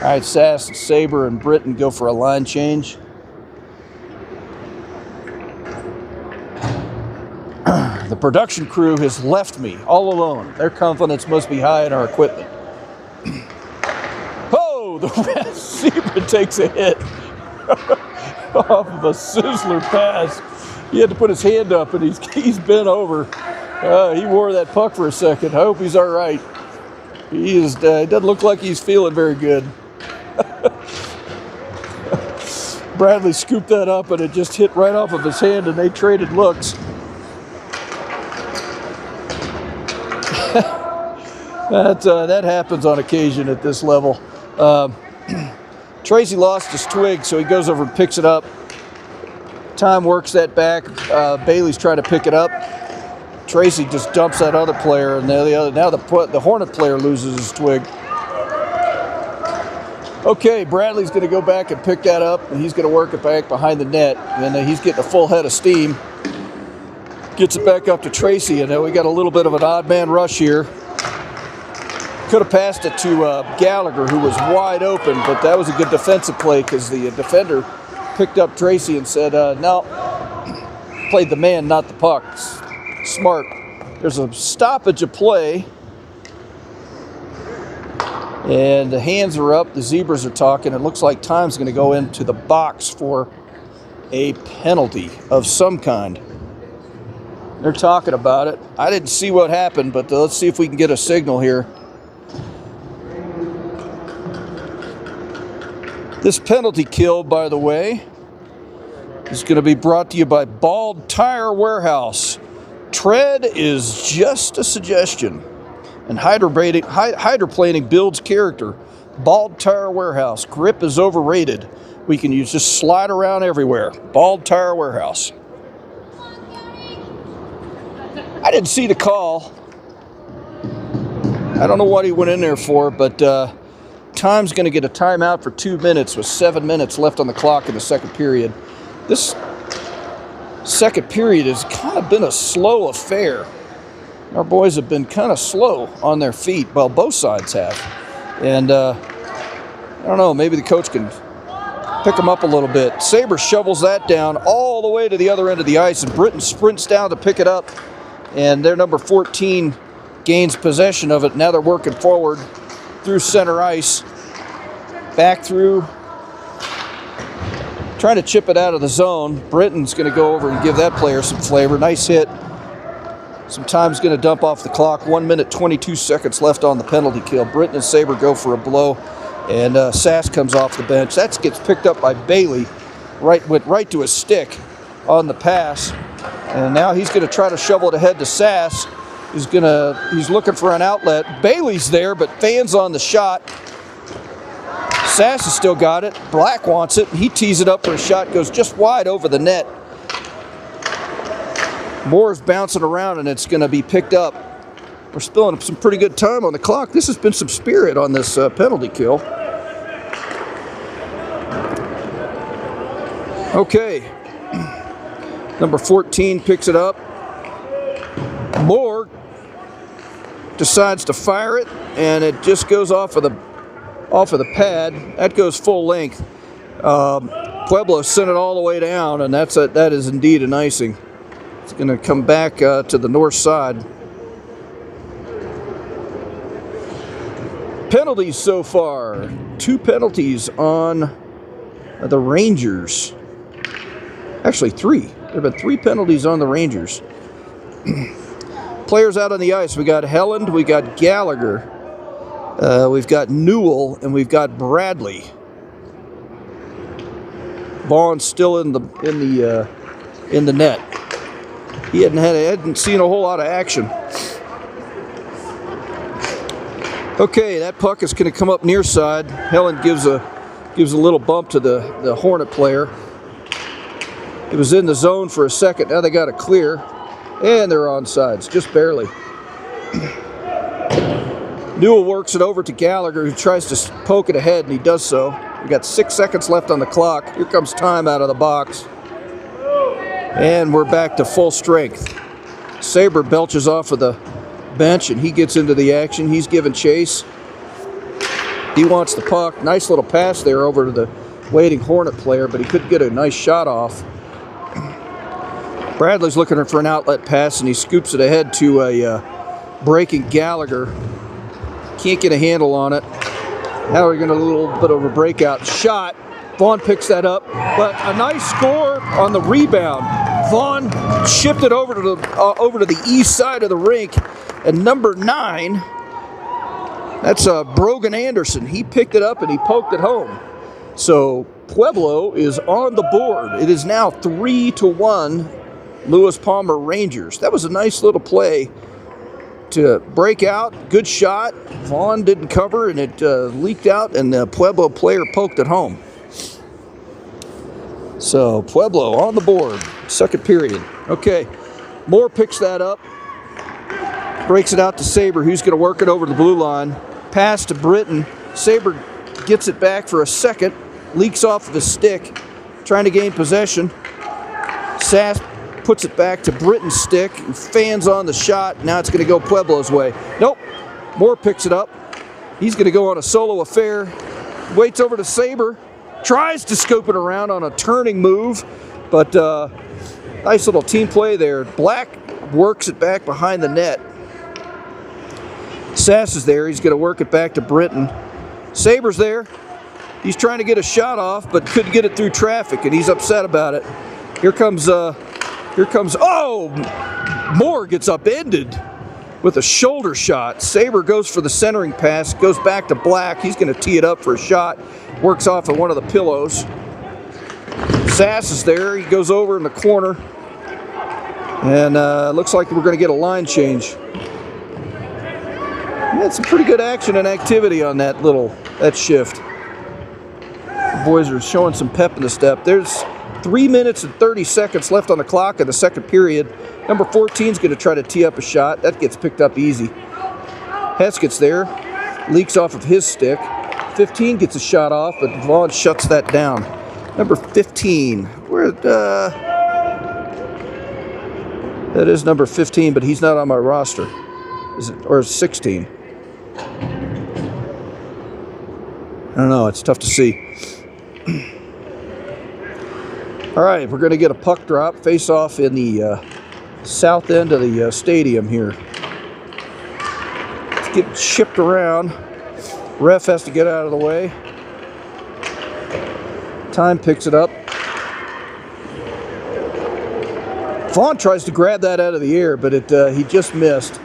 right, Sass, Saber, and Britton go for a line change. The production crew has left me all alone. Their confidence must be high in our equipment. Oh, the receiver takes a hit off of a sizzler pass. He had to put his hand up, and he's bent over. He wore that puck for a second. I hope he's all right. He doesn't look like he's feeling very good. Bradley scooped that up, and it just hit right off of his hand, and they traded looks. That happens on occasion at this level. Tracy lost his twig, so he goes over and picks it up. Time works that back. Bailey's trying to pick it up. Tracy just dumps that other player, and now the Hornet player loses his twig. Okay, Bradley's going to go back and pick that up, and he's going to work it back behind the net, and he's getting a full head of steam. Gets it back up to Tracy, and we got a little bit of an odd man rush here. Could have passed it to Gallagher, who was wide open, but that was a good defensive play because the defender picked up Tracy and said, no, played the man, not the puck. Smart. There's a stoppage of play, and the hands are up. The Zebras are talking. It looks like Time's going to go into the box for a penalty of some kind. They're talking about it. I didn't see what happened, but let's see if we can get a signal here. This penalty kill, by the way, is going to be brought to you by Bald Tire Warehouse. Tread is just a suggestion, and hydroplaning builds character. Bald Tire Warehouse. Grip is overrated. We can just slide around everywhere. Bald Tire Warehouse. I didn't see the call. I don't know what he went in there for, but Time's going to get a timeout for 2 minutes with 7 minutes left on the clock in the second period. This second period has kind of been a slow affair. Our boys have been kind of slow on their feet. Well, both sides have. And I don't know, maybe the coach can pick them up a little bit. Saber shovels that down all the way to the other end of the ice, and Britton sprints down to pick it up. And their number 14 gains possession of it. Now they're working forward through center ice, back through, trying to chip it out of the zone. Britton's going to go over and give that player some flavor. Nice hit. Some time's going to dump off the clock. 1 minute, 22 seconds left on the penalty kill. Britton and Saber go for a blow, and Sass comes off the bench. That gets picked up by Bailey. Went right to his stick on the pass. And now he's going to try to shovel it ahead to Sass. He's looking for an outlet. Bailey's there, but fans on the shot. Sass has still got it. Black wants it. He tees it up for a shot. Goes just wide over the net. Moore's bouncing around, and it's going to be picked up. We're spilling up some pretty good time on the clock. This has been some spirit on this penalty kill. Okay. Number 14 picks it up. Moore decides to fire it, and it just goes off of the pad. That goes full length. Pueblo sent it all the way down, and that is indeed an icing. It's going to come back to the north side. Penalties so far. 2 penalties on the Rangers. Actually, 3. There have been 3 penalties on the Rangers. Players out on the ice. We got Helland, we got Gallagher, we've got Newell, and we've got Bradley. Vaughn's still in the net. He hadn't seen a whole lot of action. Okay, that puck is going to come up near side. Helland gives a little bump to the Hornet player. It was in the zone for a second. Now they got it clear. And they're onside, just barely. Newell works it over to Gallagher, who tries to poke it ahead, and he does so. We got 6 seconds left on the clock. Here comes time out of the box. And we're back to full strength. Saber belches off of the bench, and he gets into the action. He's giving chase. He wants the puck. Nice little pass there over to the waiting Hornet player, but he couldn't get a nice shot off. Bradley's looking for an outlet pass, and he scoops it ahead to a breaking Gallagher. Can't get a handle on it. Now we're going to a little bit of a breakout shot. Vaughn picks that up, but a nice score on the rebound. Vaughn shifted over to the east side of the rink, and number 9, that's Brogan Anderson. He picked it up and he poked it home. So Pueblo is on the board. It is now 3-1. Lewis Palmer Rangers. That was a nice little play to break out. Good shot. Vaughn didn't cover, and it leaked out, and the Pueblo player poked it home. So Pueblo on the board. Second period. Okay. Moore picks that up. Breaks it out to Saber, who's going to work it over the blue line. Pass to Britton. Saber gets it back for a second. Leaks off of the stick. Trying to gain possession. Sass puts it back to Britton's stick, and fans on the shot. Now it's going to go Pueblo's way. Nope. Moore picks it up. He's going to go on a solo affair. Waits over to Saber. Tries to scoop it around on a turning move, but nice little team play there. Black works it back behind the net. Sass is there. He's going to work it back to Britton. Saber's there. He's trying to get a shot off, but couldn't get it through traffic, and he's upset about it. Here comes, Moore gets upended with a shoulder shot. Saber goes for the centering pass, goes back to Black. He's going to tee it up for a shot. Works off of one of the pillows. Sass is there. He goes over in the corner. And looks like we're going to get a line change. We had some pretty good action and activity on that shift. The boys are showing some pep in the step. There's 3 minutes and 30 seconds left on the clock in the second period. Number 14 is going to try to tee up a shot. That gets picked up easy. Heskett's there. Leaks off of his stick. 15 gets a shot off, but Vaughn shuts that down. Number 15. That is number 15, but he's not on my roster. Is it? Or 16? I don't know. It's tough to see. All right, we're going to get a puck drop. Face off in the south end of the stadium here. It's getting shipped around. Ref has to get out of the way. Time picks it up. Vaughn tries to grab that out of the air, but he just missed.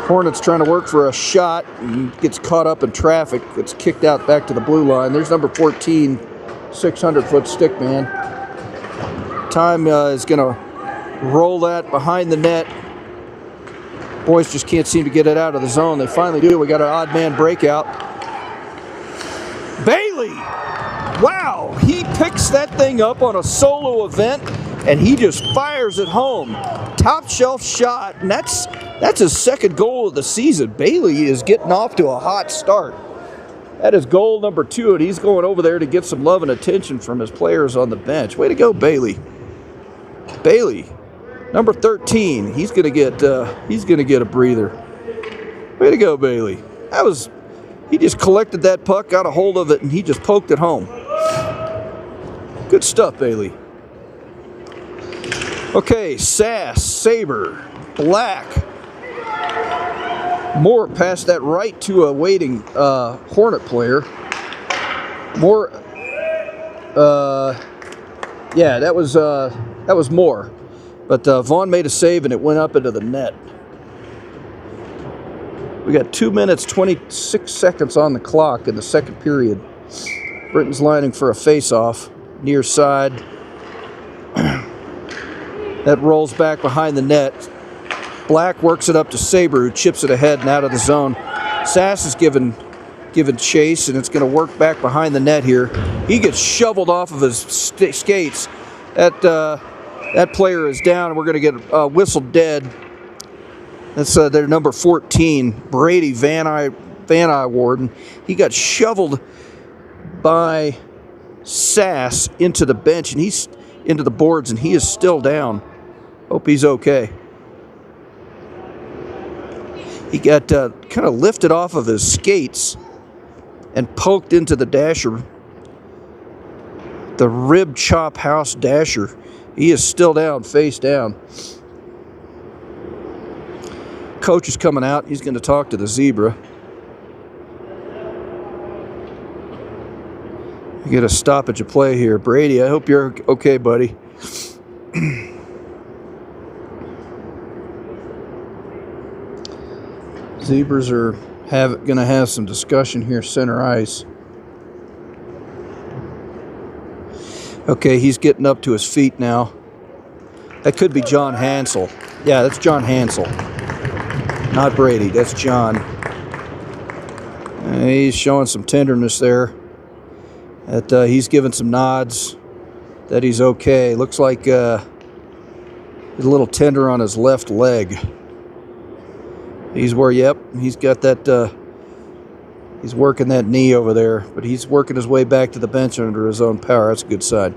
Hornets trying to work for a shot and gets caught up in traffic. Gets kicked out back to the blue line. There's number 14, 600-foot stick man. Time is going to roll that behind the net. Boys just can't seem to get it out of the zone. They finally do. We got an odd man breakout. Bailey! Wow! He picks that thing up on a solo event, and he just fires it home. Top shelf shot, and that's his second goal of the season. Bailey is getting off to a hot start. That is goal number 2, and he's going over there to get some love and attention from his players on the bench. Way to go, Bailey. Bailey, number 13. He's gonna get a breather. Way to go, Bailey. He just collected that puck, got a hold of it, and he just poked it home. Good stuff, Bailey. Okay, Sass, Saber, Black. Moore passed that right to a waiting Hornet player. Moore, yeah, that was Moore. But Vaughn made a save and it went up into the net. We got 2 minutes, 26 seconds on the clock in the second period. Britton's lining for a face-off, near side. That rolls back behind the net. Black works it up to Saber, who chips it ahead and out of the zone. Sass is given chase, and it's going to work back behind the net here. He gets shoveled off of his skates. That player is down, and we're going to get whistled dead. That's their number 14, Brady Van Warden. He got shoveled by Sass into the bench, and he's into the boards, and he is still down. Hope he's okay. He got kind of lifted off of his skates and poked into the dasher, the rib chop house dasher. He is still down, face down. Coach is coming out. He's going to talk to the Zebra. You get a stoppage of play here. Brady, I hope you're okay, buddy. Zebras are going to have some discussion here, center ice. Okay, he's getting up to his feet now. That could be John Hansel. Yeah, that's John Hansel. Not Brady, that's John. He's showing some tenderness there. He's giving some nods that he's okay. Looks like he's a little tender on his left leg. He's got that, he's working that knee over there, but he's working his way back to the bench under his own power. That's a good sign.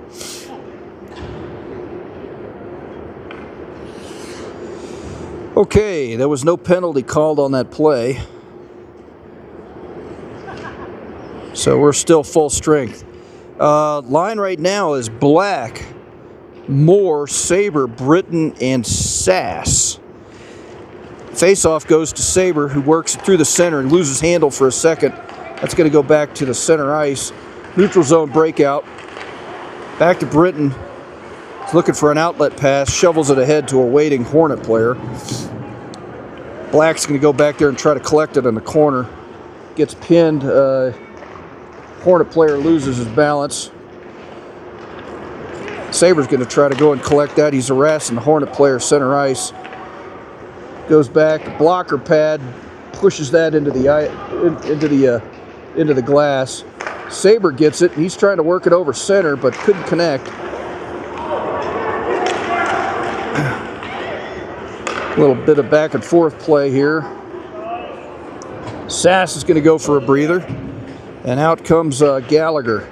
Okay, there was no penalty called on that play. So we're still full strength. Line right now is Black, Moore, Saber, Britton, and Sass. Face-off goes to Saber, who works it through the center and loses handle for a second. That's going to go back to the center ice. Neutral zone breakout. Back to Britton. He's looking for an outlet pass. Shovels it ahead to a waiting Hornet player. Black's going to go back there and try to collect it in the corner. Gets pinned. Hornet player loses his balance. Saber's going to try to go and collect that. He's harassing the Hornet player center ice. Goes back, blocker pad, pushes that into the glass. Saber gets it. He's trying to work it over center, but couldn't connect. A little bit of back and forth play here. Sass is going to go for a breather, and out comes Gallagher.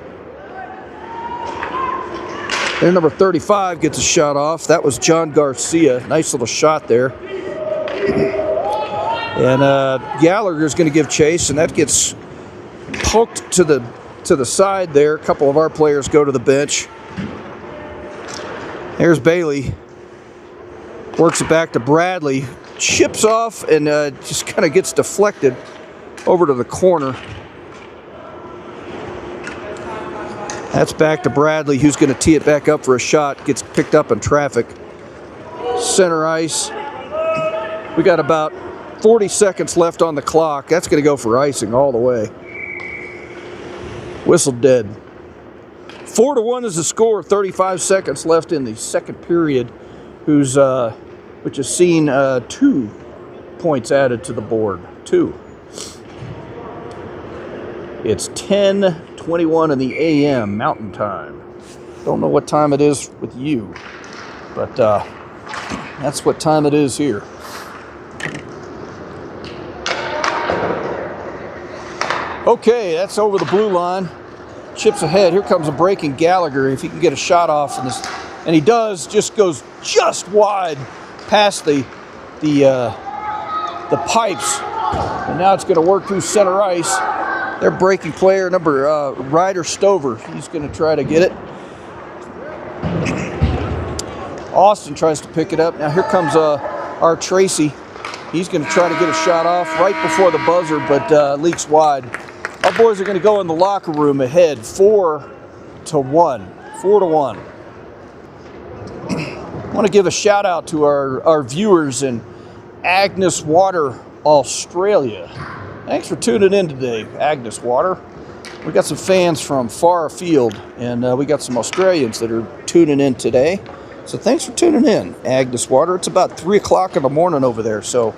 There, number 35 gets a shot off. That was John Garcia. Nice little shot there. And Gallagher's going to give chase, and that gets poked to the side there. A couple of our players go to the bench. There's Bailey. Works it back to Bradley. Chips off and just kind of gets deflected over to the corner. That's back to Bradley, who's going to tee it back up for a shot. Gets picked up in traffic. Center ice. We got about 40 seconds left on the clock. That's going to go for icing all the way. Whistle dead. 4-1 is the score. 35 seconds left in the second period. Which has seen 2 points added to the board. 2. It's 10:21 in the a.m. Mountain Time. Don't know what time it is with you, but that's what time it is here. Okay, that's over the blue line. Chips ahead. Here comes a breaking Gallagher. If he can get a shot off in this, and he does, just goes just wide past the pipes, and now it's going to work through center ice. Their breaking player, Ryder Stover, he's going to try to get it. Austin tries to pick it up. Now here comes our Tracy. He's going to try to get a shot off right before the buzzer, but leaks wide. Our boys are going to go in the locker room ahead, 4-1. 4-1. I want to give a shout out to our viewers in Agnes Water, Australia. Thanks for tuning in today, Agnes Water. We got some fans from far afield, and we got some Australians that are tuning in today. So thanks for tuning in, Agnes Water. It's about 3 o'clock in the morning over there, so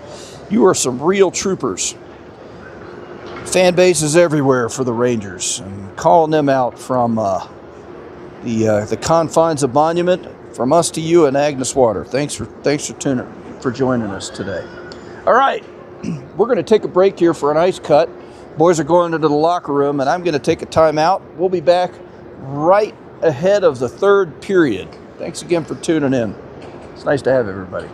you are some real troopers. Fan bases everywhere for the Rangers, and calling them out from the confines of Monument, from us to you and Agnes Water. Thanks for joining us today. All right. We're going to take a break here for an ice cut. Boys are going into the locker room, and I'm going to take a timeout. We'll be back right ahead of the third period. Thanks again for tuning in. It's nice to have everybody.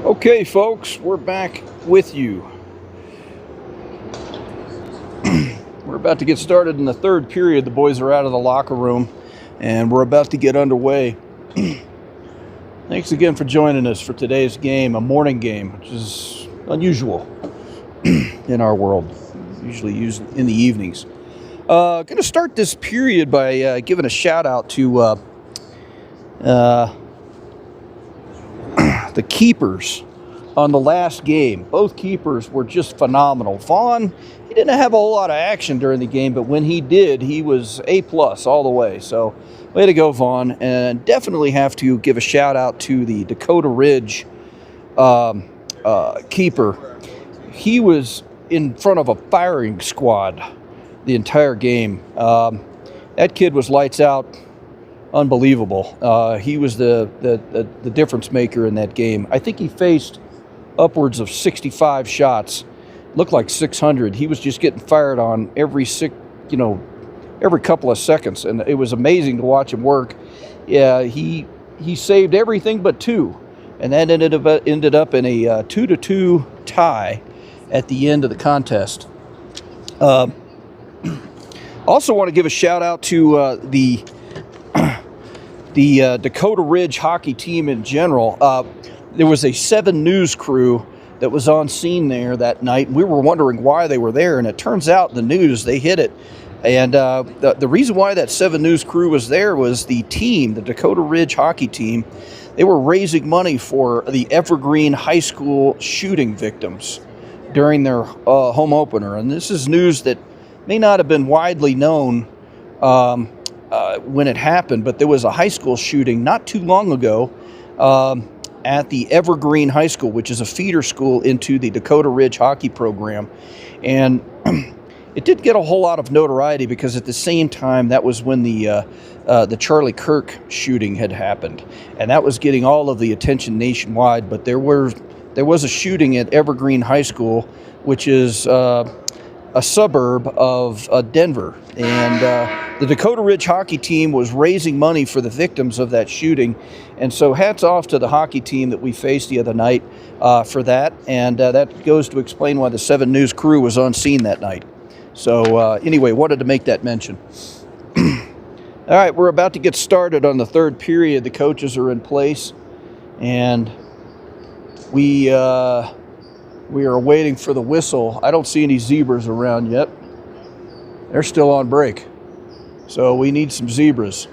Okay, folks, we're back with you. We're about to get started in the third period. The boys are out of the locker room, and we're about to get underway. Thanks again for joining us for today's game, a morning game, which is unusual in our world, usually used in the evenings. Going to start this period by giving a shout out to the keepers on the last game. Both keepers were just phenomenal. Vaughn, he didn't have a whole lot of action during the game, but when he did, he was A+ all the way. So way to go, Vaughn. And definitely have to give a shout out to the Dakota Ridge keeper. He was in front of a firing squad the entire game. That kid was lights out. Unbelievable. He was the difference maker in that game. I think he faced upwards of 65 shots. Looked like 600. He was just getting fired on every couple of seconds, and it was amazing to watch him work. Yeah, he saved everything but two, and that ended up in a 2-2 tie at the end of the contest. Also want to give a shout out to the Dakota Ridge hockey team in general. There was a 7 News crew that was on scene there that night. We were wondering why they were there, and it turns out the news, they hit it. And the reason why that 7 News crew was there was the team, the Dakota Ridge hockey team. They were raising money for the Evergreen High School shooting victims during their home opener. And this is news that may not have been widely known when it happened, but there was a high school shooting not too long ago at the Evergreen High School, which is a feeder school into the Dakota Ridge hockey program. And it didn't get a whole lot of notoriety because at the same time, that was when the Charlie Kirk shooting had happened. And that was getting all of the attention nationwide. But there was a shooting at Evergreen High School, which is a suburb of Denver. And the Dakota Ridge hockey team was raising money for the victims of that shooting. And so hats off to the hockey team that we faced the other night for that. And that goes to explain why the 7 News crew was on scene that night. So anyway, wanted to make that mention. All right, we're about to get started on the third period. The coaches are in place, and we are waiting for the whistle. I don't see any zebras around yet. They're still on break. So we need some zebras.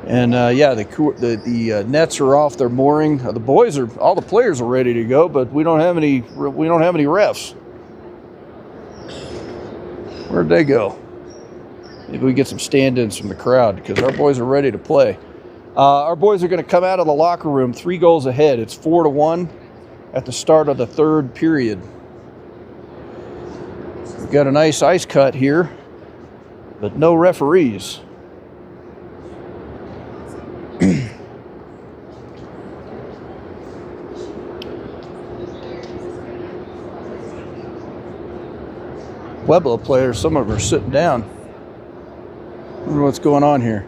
And the nets are off their mooring. All the players are ready to go, but we don't have any refs. Where'd they go? Maybe we get some stand-ins from the crowd because our boys are ready to play. Our boys are going to come out of the locker room 3 goals ahead. It's 4-1 at the start of the third period. We've got a nice ice cut here, but no referees. Pueblo players, some of them are sitting down. I wonder what's going on here.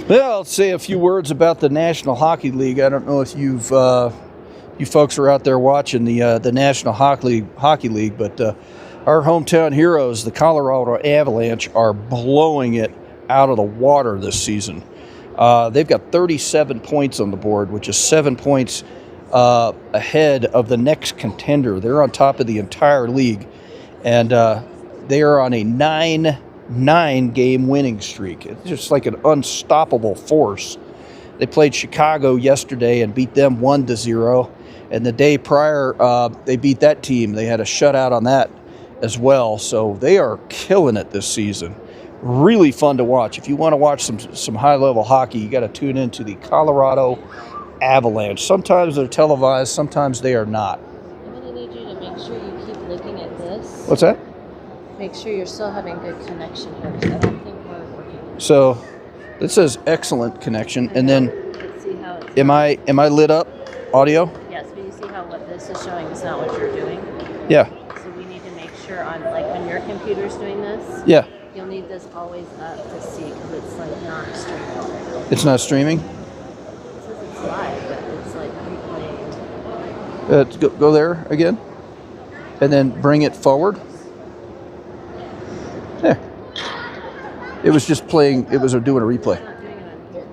Well, I'll say a few words about the National Hockey League. I don't know if you folks are out there watching the National Hockey League, but our hometown heroes, the Colorado Avalanche, are blowing it out of the water this season. They've got 37 points on the board, which is 7 points ahead of the next contender. They're on top of the entire league, and they are on a 9-game winning streak. It's just like an unstoppable force. They played Chicago yesterday and beat them 1-0, and the day prior they beat that team. They had a shutout on that as well, so they are killing it this season. Really fun to watch. If you want to watch some high-level hockey, you got to tune into the Colorado Avalanche. Sometimes they're televised, sometimes they are not. I'm going to need you to make sure you keep looking at this. What's that? Make sure you're still having good connection here, because I don't think we're working. So it says excellent connection, and then Let's see how it's am I lit up? Audio? Yes, but you see how what this is showing is not what you're doing? Yeah. So we need to make sure like when your computer's doing this, Yeah, you'll need this always up to see because it's like not streaming. it's not streaming. It says it's live, but it's like replaying. Go there again, and then bring it forward. There. It was just playing. It was doing a replay. It's not doing it on here.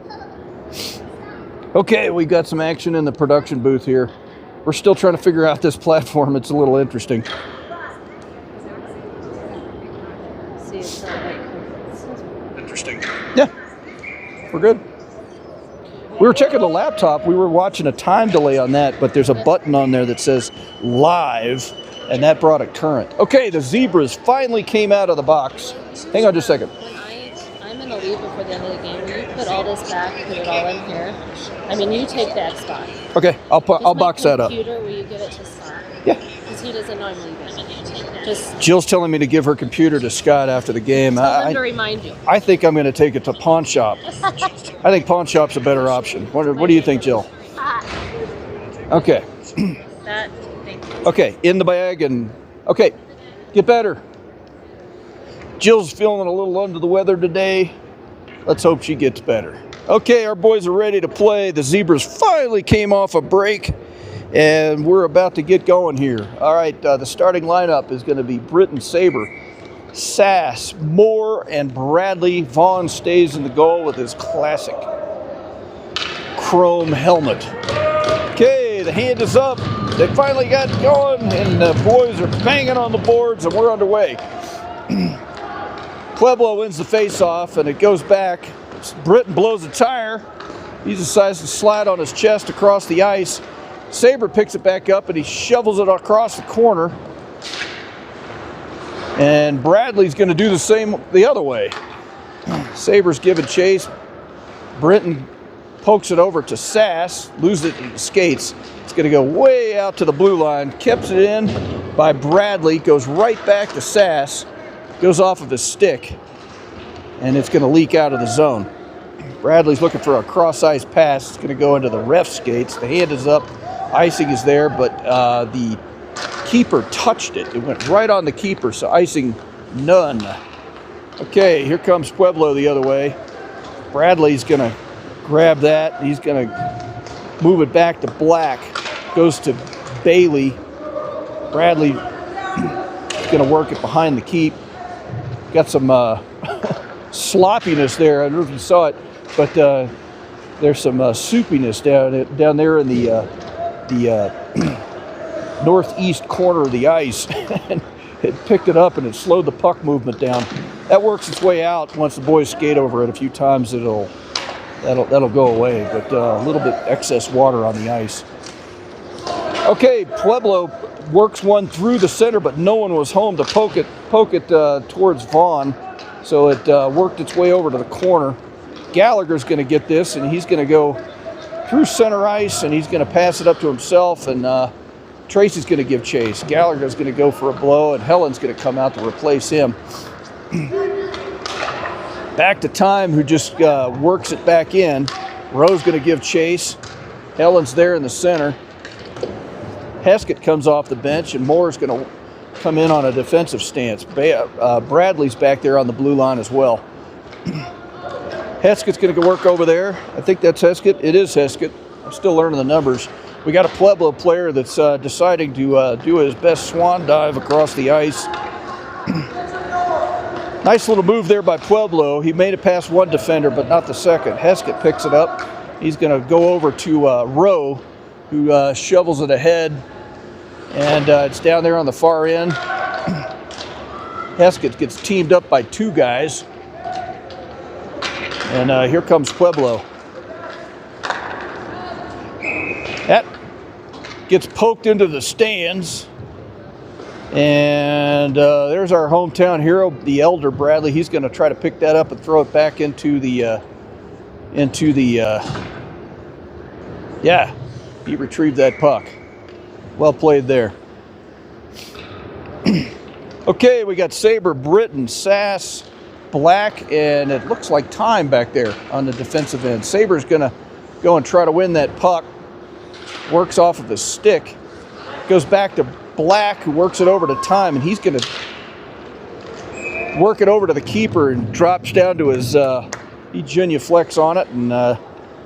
Okay, we got some action in the production booth here. We're still trying to figure out this platform. It's a little interesting. See, it's not like it says Interesting. Yeah, we're good. We were checking the laptop. We were watching a time delay on that, but there's a button on there that says live, and that brought it current. Okay, the Zebras finally came out of the box. Hang on just a second. when I'm gonna leave before the end of the game. Will you put all this back, put it all in here? I mean, you take that spot. Okay, I'll box that up. Computer, will you give it to Scott? Yeah. Because he doesn't know I'm leaving. Just Jill's telling me to give her computer to Scott after the game. tell him to remind you. I think I'm going to take it to Pawn Shop. I think Pawn Shop's a better option. What do you think, Jill? Okay. That. Thank you. Okay, in the bag and okay, get better. Jill's feeling a little under the weather today. Let's hope she gets better. Okay, our boys are ready to play. The Zebras finally came off a break, and we're about to get going here. All right, the starting lineup is going to be Britton, Saber, Sass, Moore, and Bradley. Vaughn stays in the goal with his classic chrome helmet. Okay, the hand is up. They finally got going, and the boys are banging on the boards, and we're underway. Pueblo wins the face-off, and it goes back. Britton blows a tire. He decides to slide on his chest across the ice. Saber picks it back up, and he shovels it across the corner. And Bradley's going to do the same the other way. Saber's giving chase. Britton pokes it over to Sass, loses it in the skates. It's going to go way out to the blue line. Keeps it in by Bradley, goes right back to Sass, goes off of his stick, and it's going to leak out of the zone. Bradley's looking for a cross-ice pass. It's going to go into the ref skates. The hand is up. Icing is there, but the keeper touched it. It went right on the keeper, so icing none. Okay, here comes Pueblo the other way. Bradley's going to grab that. He's going to move it back to Black. Goes to Bailey. Bradley is going to work it behind the keep. Got some sloppiness there. I don't know if you saw it, but there's some soupiness down there in the northeast corner of the ice. And it picked it up and it slowed the puck movement down. That works its way out. Once the boys skate over it a few times, that'll go away. But a little bit excess water on the ice. Okay, Pueblo works one through the center, but no one was home to poke it towards Vaughn. So it worked its way over to the corner. Gallagher's going to get this, and he's going to go through center ice, and he's going to pass it up to himself, and Tracy's going to give chase. Gallagher's going to go for a blow, and Helen's going to come out to replace him. Back to Time, who just works it back in. Rowe's going to give chase. Helen's there in the center. Heskett comes off the bench, and Moore's going to come in on a defensive stance. Bradley's back there on the blue line as well. Heskett's going to go work over there. I think that's Heskett. It is Heskett. I'm still learning the numbers. We got a Pueblo player that's deciding to do his best swan dive across the ice. Nice little move there by Pueblo. He made it past one defender, but not the second. Heskett picks it up. He's going to go over to Rowe, who shovels it ahead. And it's down there on the far end. Heskett gets teamed up by two guys. And here comes Pueblo. That gets poked into the stands. And there's our hometown hero, the elder Bradley. He's going to try to pick that up and throw it back into the yeah, he retrieved that puck. Well played there. Okay, we got Saber, Britton, Sass, Black, and it looks like Time back there on the defensive end. Saber's going to go and try to win that puck. Works off of his stick. Goes back to Black, who works it over to Time, and he's going to work it over to the keeper and drops down to his, he genuflects on it and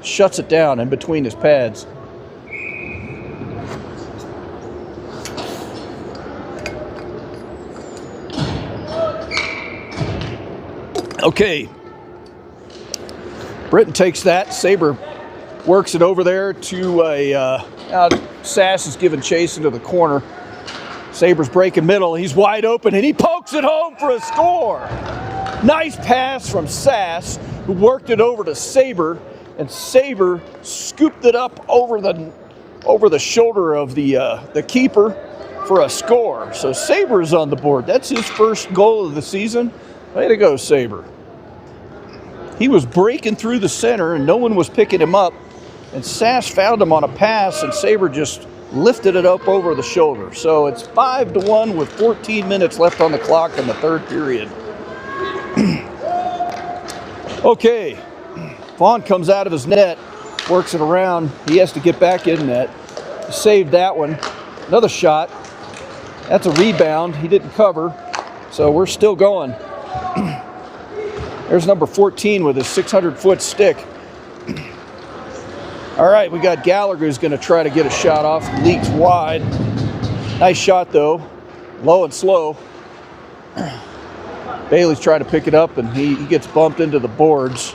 shuts it down in between his pads. Okay, Britton takes that. Saber works it over there to a, Sass is giving chase into the corner. Saber's breaking middle. He's wide open and he pokes it home for a score. Nice pass from Sass, who worked it over to Saber, and Saber scooped it up over the shoulder of the keeper for a score. So Saber is on the board. That's his first goal of the season. Way to go, Saber. He was breaking through the center and no one was picking him up. And Sass found him on a pass and Saber just lifted it up over the shoulder. So it's 5-1 with 14 minutes left on the clock in the third period. Okay, Vaughn comes out of his net, works it around. He has to get back in net. He saved that one. Another shot. That's a rebound. He didn't cover. So we're still going. There's number 14 with his 600-foot stick. All right, we got Gallagher who's going to try to get a shot off. Leaks wide. Nice shot, though. Low and slow. Bailey's trying to pick it up, and he gets bumped into the boards.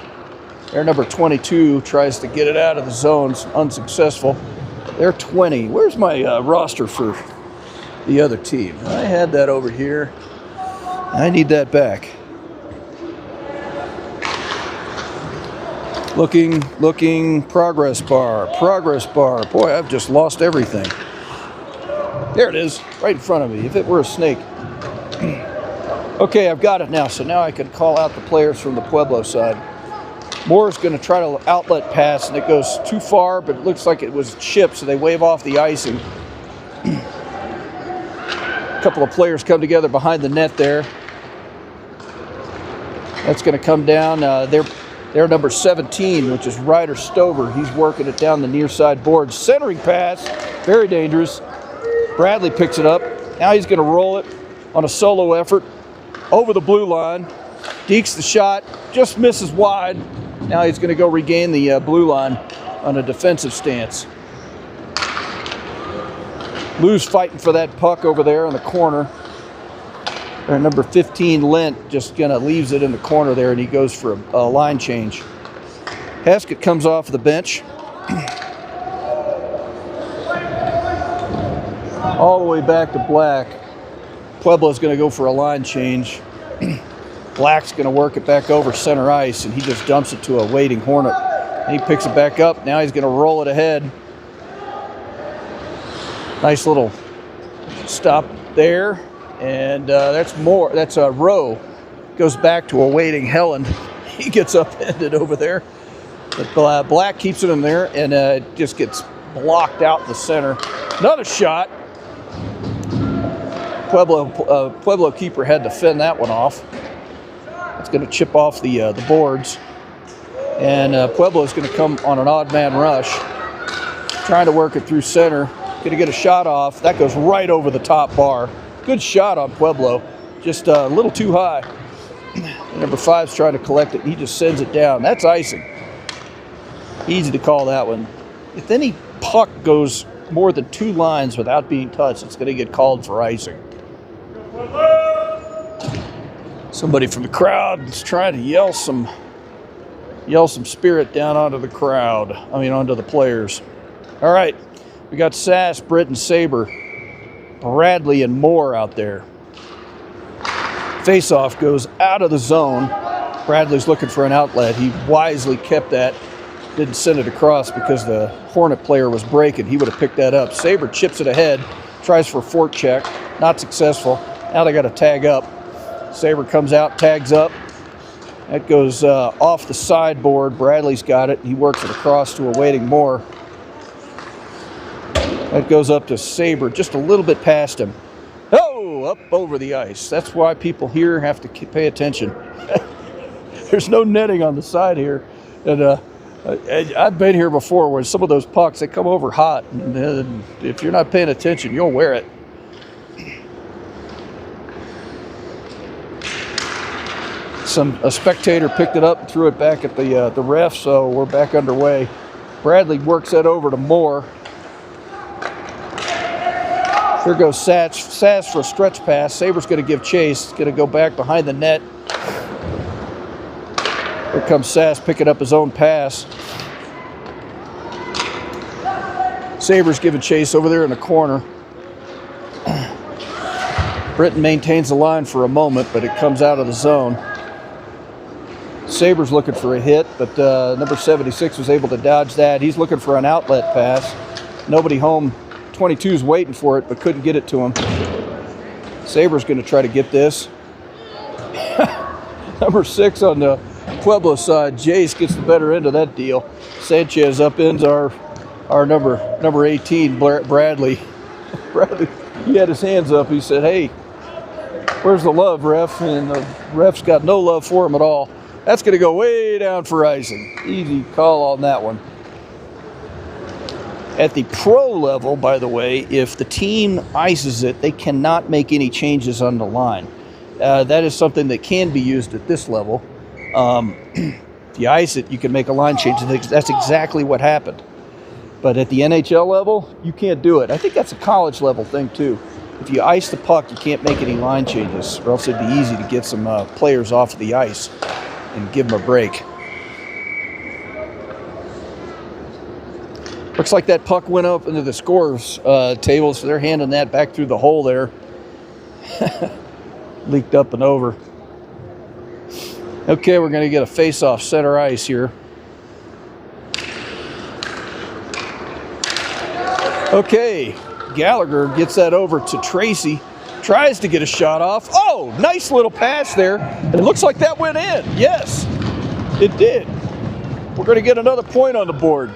Their number 22 tries to get it out of the zones. Unsuccessful. They're 20. Where's my roster for the other team? I had that over here. I need that back. Looking, progress bar. Boy, I've just lost everything. There it is, right in front of me. If it were a snake. Okay, I've got it now, so now I can call out the players from the Pueblo side. Moore's going to try to outlet pass, and it goes too far, but it looks like it was chipped, so they wave off the icing. A couple of players come together behind the net there. That's going to come down. They're number 17, which is Ryder Stover. He's working it down the near side board. Centering pass, very dangerous. Bradley picks it up. Now he's going to roll it on a solo effort over the blue line. Dekes the shot, just misses wide. Now he's going to go regain the blue line on a defensive stance. Lou's fighting for that puck over there in the corner. Our number 15, Lent, just kind of leaves it in the corner there, and he goes for a line change. Heskett comes off the bench. All the way back to Black. Pueblo's going to go for a line change. Black's going to work it back over center ice, and he just dumps it to a waiting Hornet. And he picks it back up. Now he's going to roll it ahead. Nice little stop there. And that's more. That's a row. Goes back to a waiting Helen. He gets upended over there. But Black keeps it in there, and it just gets blocked out the center. Another shot. Pueblo keeper had to fend that one off. It's going to chip off the boards. And Pueblo is going to come on an odd man rush, trying to work it through center. Going to get a shot off. That goes right over the top bar. Good shot on Pueblo, just a little too high. Number 5's trying to collect it. He just sends it down. That's icing. Easy to call that one. If any puck goes more than 2 lines without being touched, it's going to get called for icing. Somebody from the crowd is trying to yell some spirit down onto the crowd. Onto the players. All right, we got Sass, Britton, Saber, Bradley, and Moore out there. Face-off goes out of the zone. Bradley's looking for an outlet. He wisely kept that. Didn't send it across because the Hornet player was breaking. He would have picked that up. Saber chips it ahead. Tries for a fork check. Not successful. Now they got to tag up. Saber comes out, tags up. That goes off the sideboard. Bradley's got it. He works it across to a waiting Moore. That goes up to Saber, just a little bit past him. Oh, up over the ice. That's why people here have to pay attention. There's no netting on the side here. And I've been here before where some of those pucks, they come over hot. And if you're not paying attention, you'll wear it. A spectator picked it up and threw it back at the ref, so we're back underway. Bradley works that over to Moore. Here goes Sass for a stretch pass. Sabres going to give chase. Going to go back behind the net. Here comes Sass picking up his own pass. Sabres giving chase over there in the corner. Britton maintains the line for a moment, but it comes out of the zone. Sabres looking for a hit, but number 76 was able to dodge that. He's looking for an outlet pass. Nobody home. 22's waiting for it, but couldn't get it to him. Sabres going to try to get this. Number 6 on the Pueblo side, Jace gets the better end of that deal. Sanchez upends our number 18, Bradley. Bradley, he had his hands up. He said, "Hey, where's the love, ref?" And the ref's got no love for him at all. That's going to go way down for icing. Easy call on that one. At the pro level, by the way, if the team ices it, they cannot make any changes on the line. That is something that can be used at this level. If you ice it, you can make a line change. That's exactly what happened. But at the NHL level, you can't do it. I think that's a college level thing too. If you ice the puck, you can't make any line changes, or else it'd be easy to get some players off the ice and give them a break. Looks like that puck went up into the scorers table, so they're handing that back through the hole there. Leaked up and over. Okay, we're going to get a face-off center ice here. Okay, Gallagher gets that over to Tracy. Tries to get a shot off. Oh, nice little pass there. And it looks like that went in. Yes, it did. We're going to get another point on the board.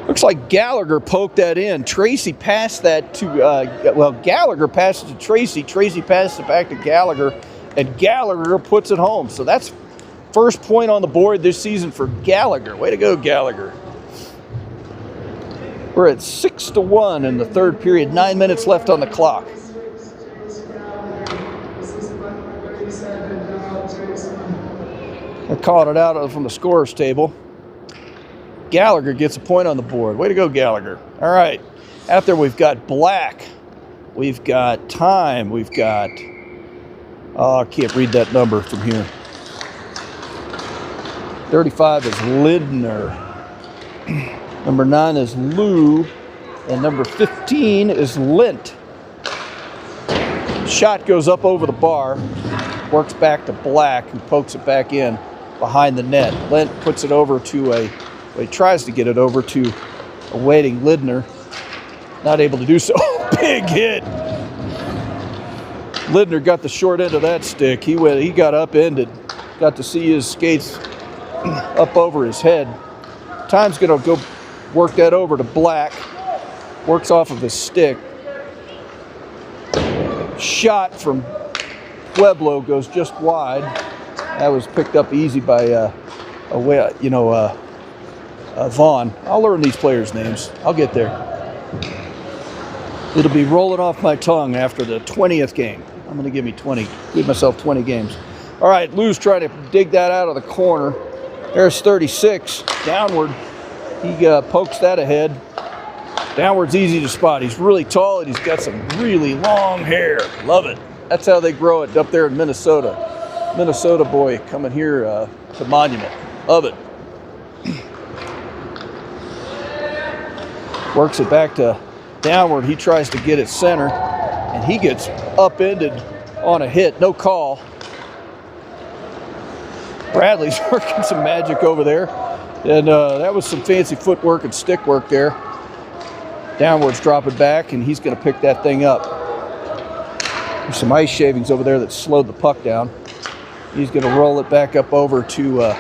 Looks like Gallagher poked that in. Tracy passed that to, Gallagher passed it to Tracy. Tracy passed it back to Gallagher, and Gallagher puts it home. So that's first point on the board this season for Gallagher. Way to go, Gallagher. We're at 6-1 in the third period. 9 minutes left on the clock. I called it out from the scorer's table. Gallagher gets a point on the board. Way to go, Gallagher. All right. Out there we've got Black. We've got Time. We've got... I can't read that number from here. 35 is Lindner. Number 9 is Lou. And number 15 is Lint. Shot goes up over the bar. Works back to Black, who pokes it back in behind the net. Lint puts it over to he tries to get it over to a waiting Lindner. Not able to do so. Big hit. Lindner got the short end of that stick. He got upended. Got to see his skates up over his head. Time's going to go work that over to Black. Works off of his stick. Shot from Pueblo goes just wide. That was picked up easy by Vaughn. I'll learn these players' names. I'll get there. It'll be rolling off my tongue after the 20th game. I'm going to give myself 20 games. All right, Lou's trying to dig that out of the corner. There's 36, downward. He pokes that ahead. Downward's easy to spot. He's really tall and he's got some really long hair. Love it. That's how they grow it up there in Minnesota. Minnesota boy coming here to Monument. Love it. Works it back to downward. He tries to get it center, and he gets upended on a hit. No call. Bradley's working some magic over there, and that was some fancy footwork and stick work there. Downward's dropping back, and he's going to pick that thing up. There's some ice shavings over there that slowed the puck down. He's going to roll it back up over to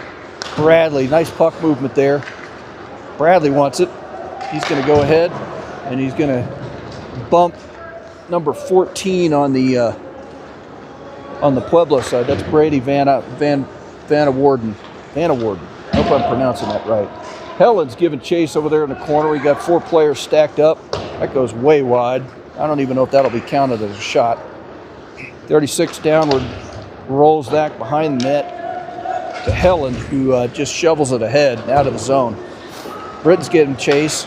Bradley. Nice puck movement there. Bradley wants it. He's going to go ahead, and he's going to bump number 14 on the Pueblo side. That's Brady Vanna Warden. I hope I'm pronouncing that right. Helen's giving chase over there in the corner. We got 4 players stacked up. That goes way wide. I don't even know if that'll be counted as a shot. 36 downward. rolls back behind the net to Helen, who just shovels it ahead out of the zone. Britton's getting chase.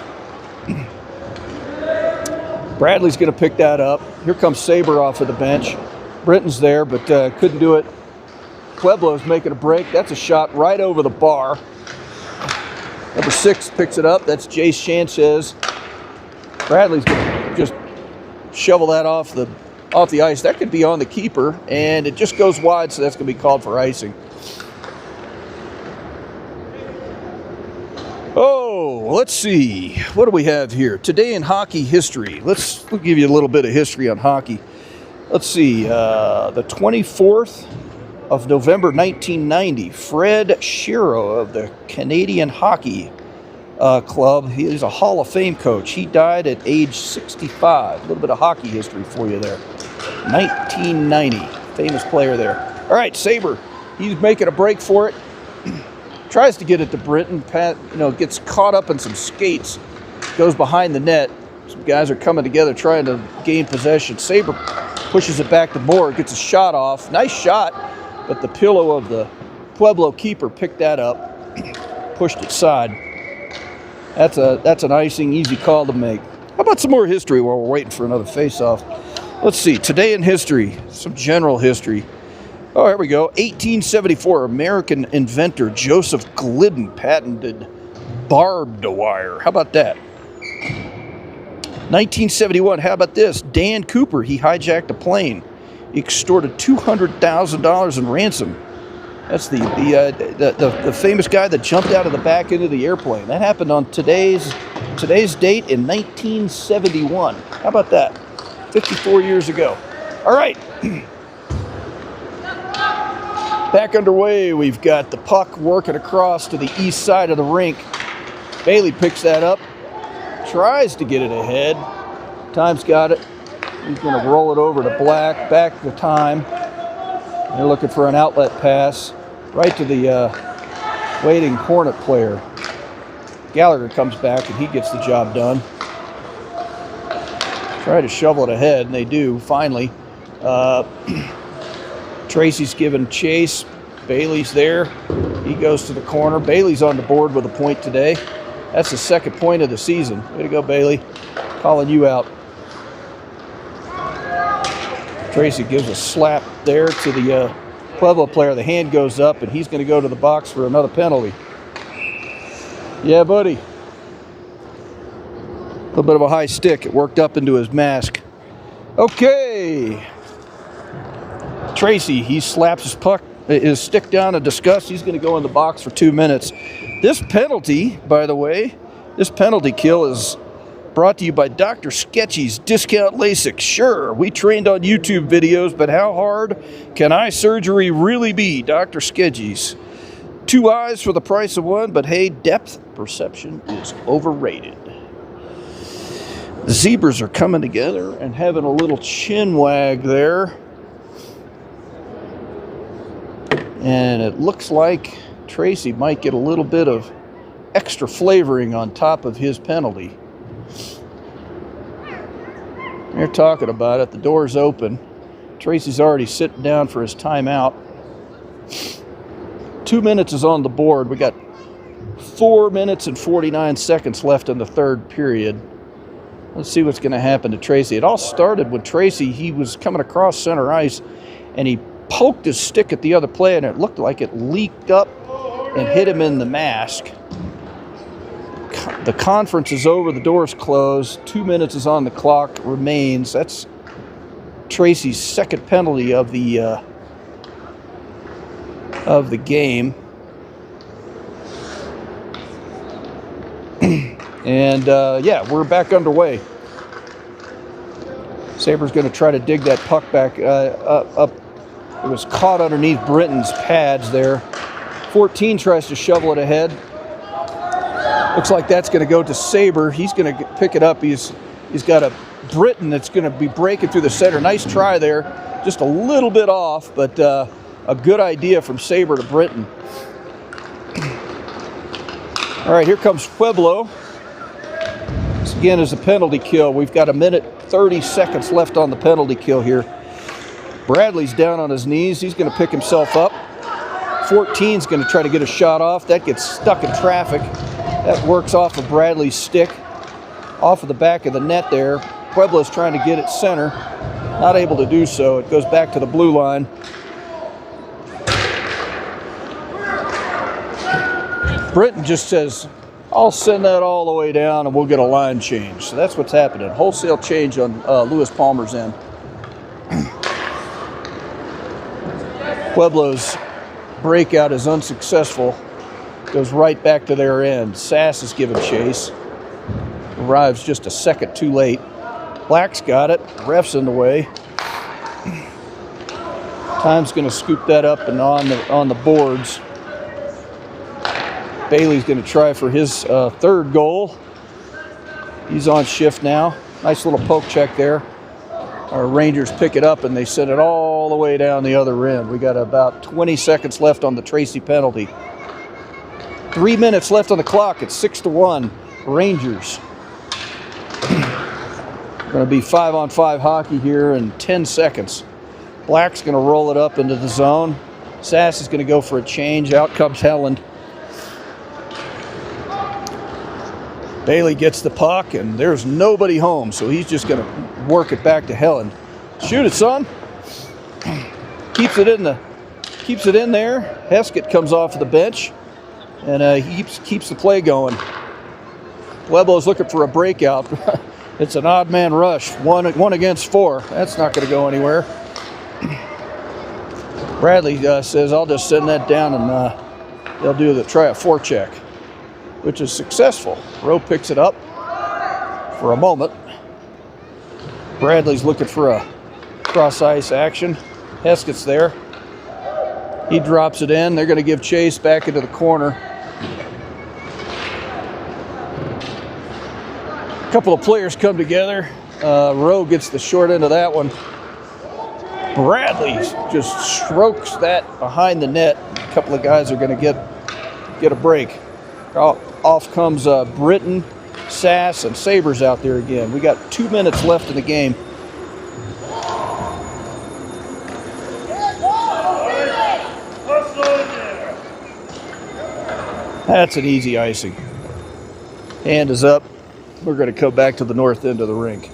Bradley's going to pick that up. Here comes Saber off of the bench. Britton's there, but couldn't do it. Pueblo's making a break. That's a shot right over the bar. Number 6 picks it up. That's Jace Sanchez. Bradley's going to just shovel that off the ice. That could be on the keeper, and it just goes wide, so that's going to be called for icing. Oh, let's see. What do we have here? Today in hockey history. We'll give you a little bit of history on hockey. Let's see. The 24th of November 1990, Fred Shiro of the Canadian Hockey Club. He is a Hall of Fame coach. He died at age 65. A little bit of hockey history for you there. 1990, famous player there. All right, Saber. He's making a break for it. Tries to get it to Britton. Pat, gets caught up in some skates. Goes behind the net. Some guys are coming together trying to gain possession. Saber pushes it back to Moore. Gets a shot off. Nice shot, but the pillow of the Pueblo keeper picked that up. Pushed it side. That's an icing, easy call to make. How about some more history while we're waiting for another face-off? Let's see. Today in history. Some general history. Oh, here we go. 1874, American inventor Joseph Glidden patented barbed wire. How about that? 1971, how about this? Dan Cooper, he hijacked a plane. He extorted $200,000 in ransom. That's the famous guy that jumped out of the back end of the airplane. That happened on today's date in 1971. How about that? 54 years ago. All right. Back underway, we've got the puck working across to the east side of the rink. Bailey picks that up, tries to get it ahead. Time's got it. He's going to roll it over to Black, back to Time. They're looking for an outlet pass right to the waiting Hornet player. Gallagher comes back and he gets the job done. Try to shovel it ahead, and they do, finally. Tracy's giving chase. Bailey's there. He goes to the corner. Bailey's on the board with a point today. That's the second point of the season. Way to go, Bailey. Calling you out. Tracy gives a slap there to the Pueblo player. The hand goes up, and he's going to go to the box for another penalty. Yeah, buddy. A little bit of a high stick. It worked up into his mask. Okay. Tracy, he slaps his stick down in disgust. He's going to go in the box for 2 minutes. This penalty, by the way, this penalty kill is brought to you by Dr. Sketchy's Discount LASIK. Sure, we trained on YouTube videos, but how hard can eye surgery really be? Dr. Sketchy's. 2 eyes for the price of 1, but hey, depth perception is overrated. The Zebras are coming together and having a little chin wag there. And it looks like Tracy might get a little bit of extra flavoring on top of his penalty. They're talking about it. The door's open. Tracy's already sitting down for his timeout. 2 minutes is on the board. We got 4 minutes and 49 seconds left in the third period. Let's see what's going to happen to Tracy. It all started with Tracy. He was coming across center ice, and he poked his stick at the other player, and it looked like it leaked up and hit him in the mask. The conference is over. The door's closed. 2 minutes is on the clock. Remains. That's Tracy's second penalty of the game. And yeah, we're back underway. Saber's going to try to dig that puck back up. It was caught underneath Britton's pads there. 14 tries to shovel it ahead. Looks like that's going to go to Saber. He's going to pick it up. He's got a Britton that's going to be breaking through the center. Nice try there. Just a little bit off, but a good idea from Saber to Britton. All right, here comes Pueblo. This again is a penalty kill. We've got 1 minute 30 seconds left on the penalty kill here. Bradley's down on his knees. He's going to pick himself up. 14's going to try to get a shot off. That gets stuck in traffic. That works off of Bradley's stick, off of the back of the net there. Pueblo's trying to get it center. Not able to do so. It goes back to the blue line. Britton just says, I'll send that all the way down and we'll get a line change. So that's what's happening. Wholesale change on Lewis Palmer's end. Pueblo's breakout is unsuccessful. Goes right back to their end. Sass is giving chase. Arrives just a second too late. Black's got it. Ref's in the way. Time's going to scoop that up and on the boards. Bailey's going to try for his third goal. He's on shift now. Nice little poke check there. Our Rangers pick it up and they send it all the way down the other end. We got about 20 seconds left on the Tracy penalty. 3 minutes left on the clock. It's 6-1 Rangers. Going to be 5-on-5 hockey here in 10 seconds. Black's going to roll it up into the zone. Sass is going to go for a change. Out comes Helland. Bailey gets the puck, and there's nobody home, so he's just going to work it back to Helland. Shoot it, son. Keeps it in there. Heskett comes off the bench, and he keeps the play going. Pueblo's looking for a breakout. It's an odd man rush, one against four. That's not going to go anywhere. Bradley says, I'll just send that down and they'll try a forecheck, which is successful. Rowe picks it up for a moment. Bradley's looking for a cross-ice action. Heskett's there. He drops it in. They're going to give chase back into the corner. A couple of players come together. Rowe gets the short end of that one. Bradley just strokes that behind the net. A couple of guys are going to get a break. Off comes Britton, Sass, and Sabres out there again. We got 2 minutes left in the game. That's an easy icing. Hand is up. We're going to come back to the north end of the rink.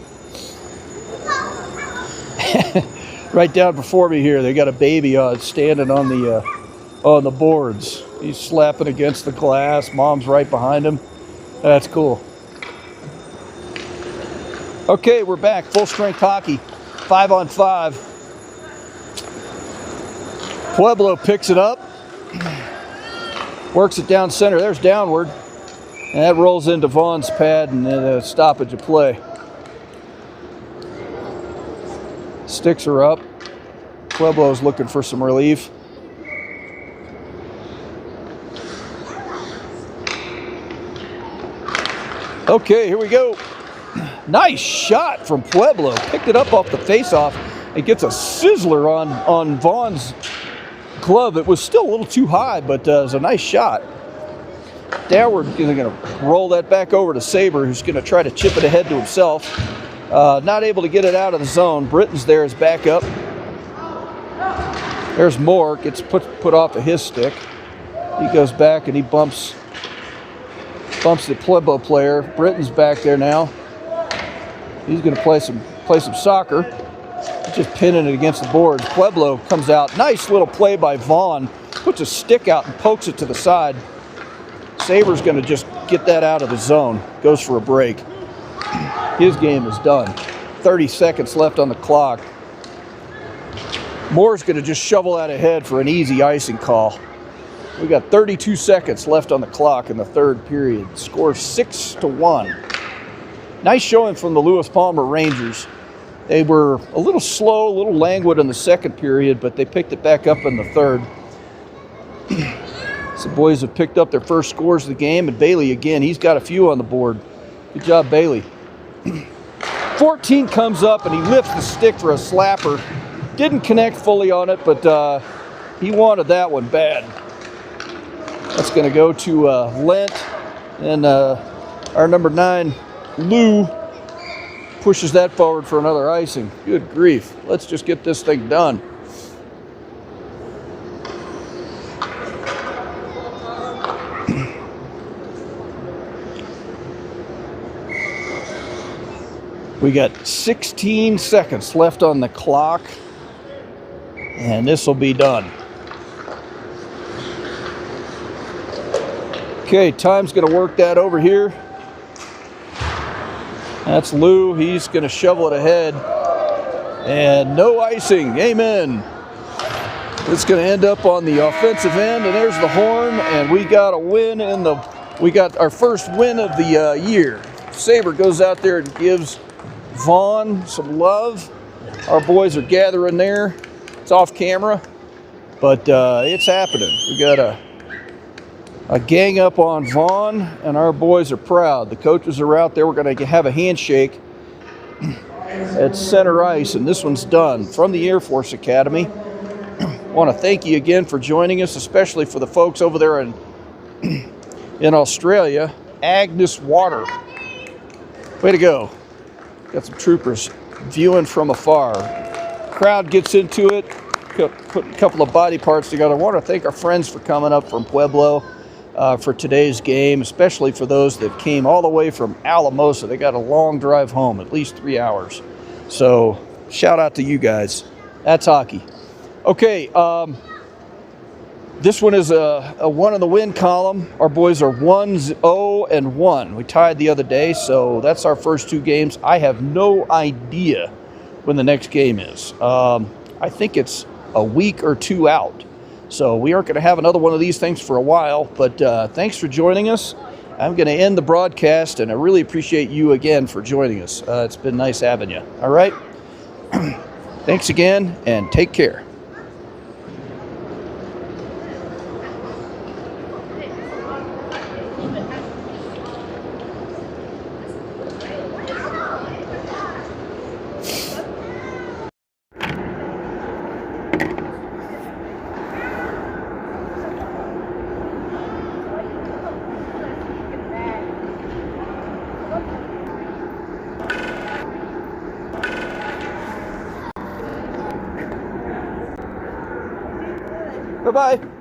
Right down before me here, they got a baby standing on the boards. He's slapping against the glass. Mom's right behind him. That's cool. Okay, we're back. Full strength hockey. 5-on-5. Pueblo picks it up. Works it down center. There's downward. And that rolls into Vaughn's pad and then a stoppage of play. Sticks are up. Pueblo's looking for some relief. Okay, here we go. Nice shot from Pueblo. Picked it up off the faceoff. It gets a sizzler on Vaughn's glove. It was still a little too high, but it was a nice shot. Downward, they're going to roll that back over to Sabre, who's going to try to chip it ahead to himself. Not able to get it out of the zone. Britton's there as backup. There's Moore. Gets put off of his stick. He goes back and he bumps the Pueblo player. Britton's back there now. He's going to play some soccer. Just pinning it against the boards. Pueblo comes out. Nice little play by Vaughn. Puts a stick out and pokes it to the side. Sabre's going to just get that out of the zone. Goes for a break. His game is done. 30 seconds left on the clock. Moore's going to just shovel that ahead for an easy icing call. We got 32 seconds left on the clock in the third period. Score 6-1. Nice showing from the Lewis Palmer Rangers. They were a little slow, a little languid in the second period, but they picked it back up in the third. Some boys have picked up their first scores of the game, and Bailey again, he's got a few on the board. Good job, Bailey. 14 comes up and he lifts the stick for a slapper. Didn't connect fully on it, but he wanted that one bad. That's going to go to Lent, and our number 9, Lou, pushes that forward for another icing. Good grief. Let's just get this thing done. We got 16 seconds left on the clock, and this will be done. Okay, time's going to work that over here. That's Lou. He's going to shovel it ahead. And no icing. Amen. It's going to end up on the offensive end, and there's the horn, and we got a win we got our first win of the year. Saber goes out there and gives Vaughn some love. Our boys are gathering there. It's off camera, but it's happening. We got a gang up on Vaughn, and our boys are proud. The coaches are out there. We're going to have a handshake at center ice, and this one's done from the Air Force Academy. I want to thank you again for joining us, especially for the folks over there in Australia. Agnes Water. Way to go. Got some troopers viewing from afar. Crowd gets into it, put a couple of body parts together. I want to thank our friends for coming up from Pueblo for today's game, especially for those that came all the way from Alamosa. They got a long drive home, at least 3 hours. So shout out to you guys. That's hockey. Okay, this one is a 1 in the win column. Our boys are 1-0-1. We tied the other day, so that's our first 2 games. I have no idea when the next game is. I think it's a week or 2 out. So we aren't going to have another one of these things for a while, but thanks for joining us. I'm going to end the broadcast, and I really appreciate you again for joining us. It's been nice having you. All right? Thanks again, and take care. Bye-bye.